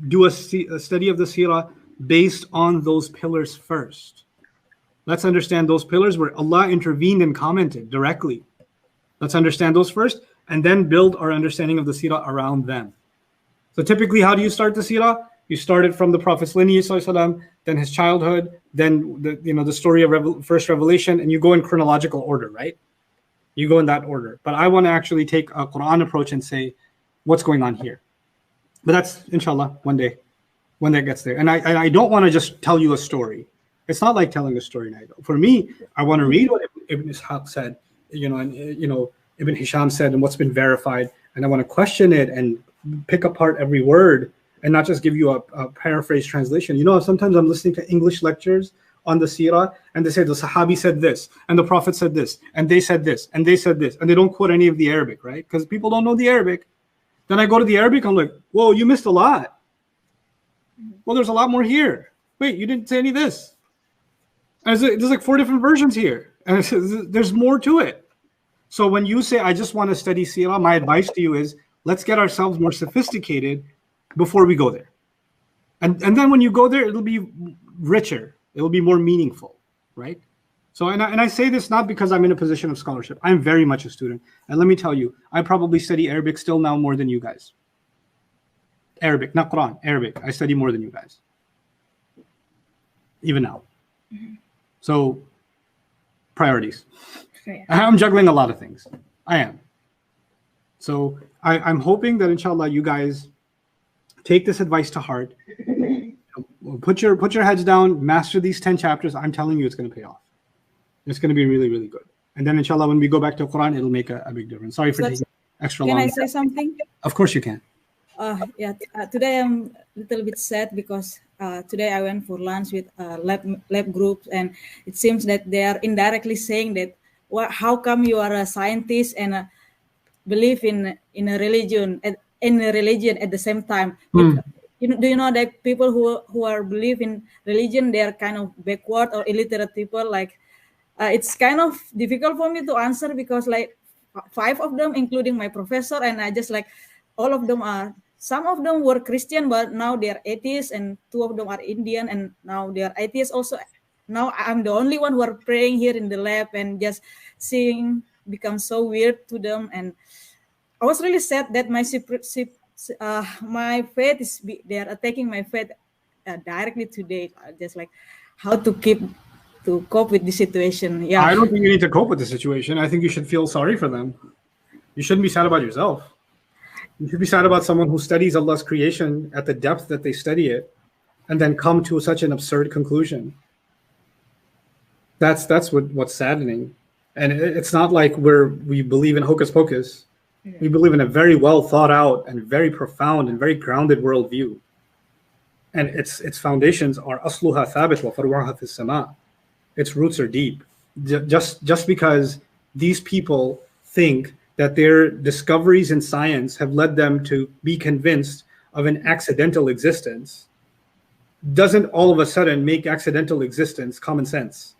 do a study of the seerah based on those pillars first. Let's understand those pillars where Allah intervened and commented directly. Let's understand those first and then build our understanding of the seerah around them. So typically, how do you start the seerah? You start it from the Prophet's lineage, then his childhood, then the story of first revelation, and you go in chronological order, right? You go in that order. But I want to actually take a Quran approach and say, what's going on here? But that's, inshallah, one day, when that gets there. And I don't want to just tell you a story. It's not like telling a story, Nigel. For me, I want to read what Ibn Ishaq said, and Ibn Hisham said, and what's been verified, and I want to question it and pick apart every word and not just give you a paraphrase translation. Sometimes I'm listening to English lectures on the seerah, and they say the Sahabi said this, and the Prophet said this, and they said this, and they said this, and they don't quote any of the Arabic, right? Because people don't know the Arabic. Then I go to the Arabic, I'm like, whoa, you missed a lot. Well, there's a lot more here. Wait, you didn't say any of this. And there's like 4 different versions here, and there's more to it. So when you say, I just want to study seerah, my advice to you is, let's get ourselves more sophisticated before we go there. And then when you go there, it'll be richer. It'll be more meaningful, right? So, and I say this not because I'm in a position of scholarship. I'm very much a student. And let me tell you, I probably study Arabic still now more than you guys. Arabic, not Quran, Arabic. I study more than you guys. Even now. Mm-hmm. So, priorities. Okay. I'm juggling a lot of things. I am. So, I'm hoping that inshallah you guys take this advice to heart. Put your heads down, master these 10 chapters. I'm telling you, it's going to pay off. It's going to be really, really good. And then inshallah, when we go back to Quran, it'll make a big difference. Sorry for taking extra long. Can I say something? Of course you can. Today I'm a little bit sad because today I went for lunch with lab groups, and it seems that they are indirectly saying that, how come you are a scientist and believe in a religion at the same time? Do you know that people who are believe in religion, they are kind of backward or illiterate people? Like it's kind of difficult for me to answer because like 5 of them, including my professor, and I just like all of them are. Some of them were Christian, but now they are atheists, and 2 of them are Indian, and now they are atheists also. Now I'm the only one who are praying here in the lab, and just seeing becomes so weird to them. And I was really sad that my faith is they are attacking my faith directly today. Just like how to cope with the situation. Yeah, I don't think you need to cope with the situation. I think you should feel sorry for them. You shouldn't be sad about yourself. You should be sad about someone who studies Allah's creation at the depth that they study it, and then come to such an absurd conclusion. That's what's saddening. And it's not like we believe in hocus pocus. Yeah. We believe in a very well thought out and very profound and very grounded worldview. And its foundations are asluha thabit wa faruha fis sama. Its roots are deep. Just because these people think that their discoveries in science have led them to be convinced of an accidental existence doesn't all of a sudden make accidental existence common sense.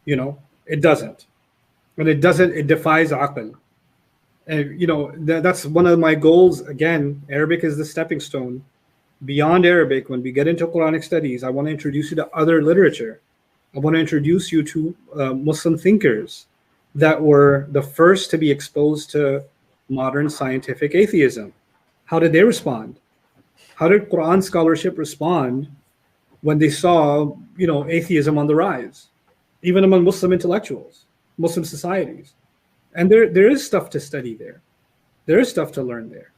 You know, it doesn't. And it doesn't, it defies aql. And, you know, that's one of my goals. Again, Arabic is the stepping stone. Beyond Arabic, when we get into Quranic studies, I want to introduce you to other literature. I want to introduce you to Muslim thinkers that were the first to be exposed to modern scientific atheism. How did they respond? How did Quran scholarship respond when they saw, you know, atheism on the rise, even among Muslim intellectuals, Muslim societies? And there is stuff to study there. There is stuff to learn there.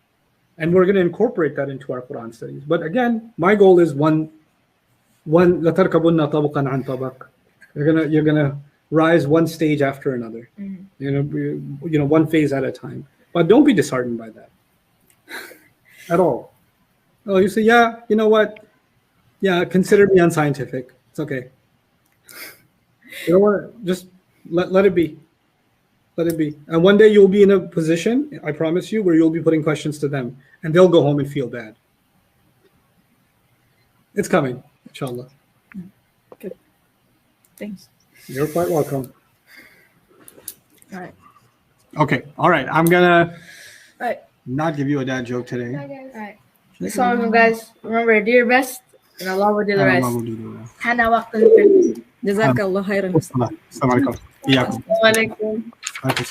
And we're going to incorporate that into our Quran studies. But again, my goal is one لَتَرْكَبُنَّ طَبَقًا عَنْ طَبَقٍ. You're gonna rise one stage after another. You know, one phase at a time. But don't be disheartened by that at all. Oh, you say, yeah, you know what? Yeah, consider me unscientific. It's okay. You know what? Just let it be. Let it be. And one day you'll be in a position, I promise you, where you'll be putting questions to them, and they'll go home and feel bad. It's coming, inshallah. Good. Thanks. You're quite welcome. All right. Okay, all right. I'm gonna Alright. not give you a dad joke today. Bye, guys. Alright. Assalamualaikum guys. Remember, do your best and Allah will do the rest. Hana waqtul fil. Jazakallah khairan. Assalamu alaikum. Iyakum. Assalamualaikum. Alaikum.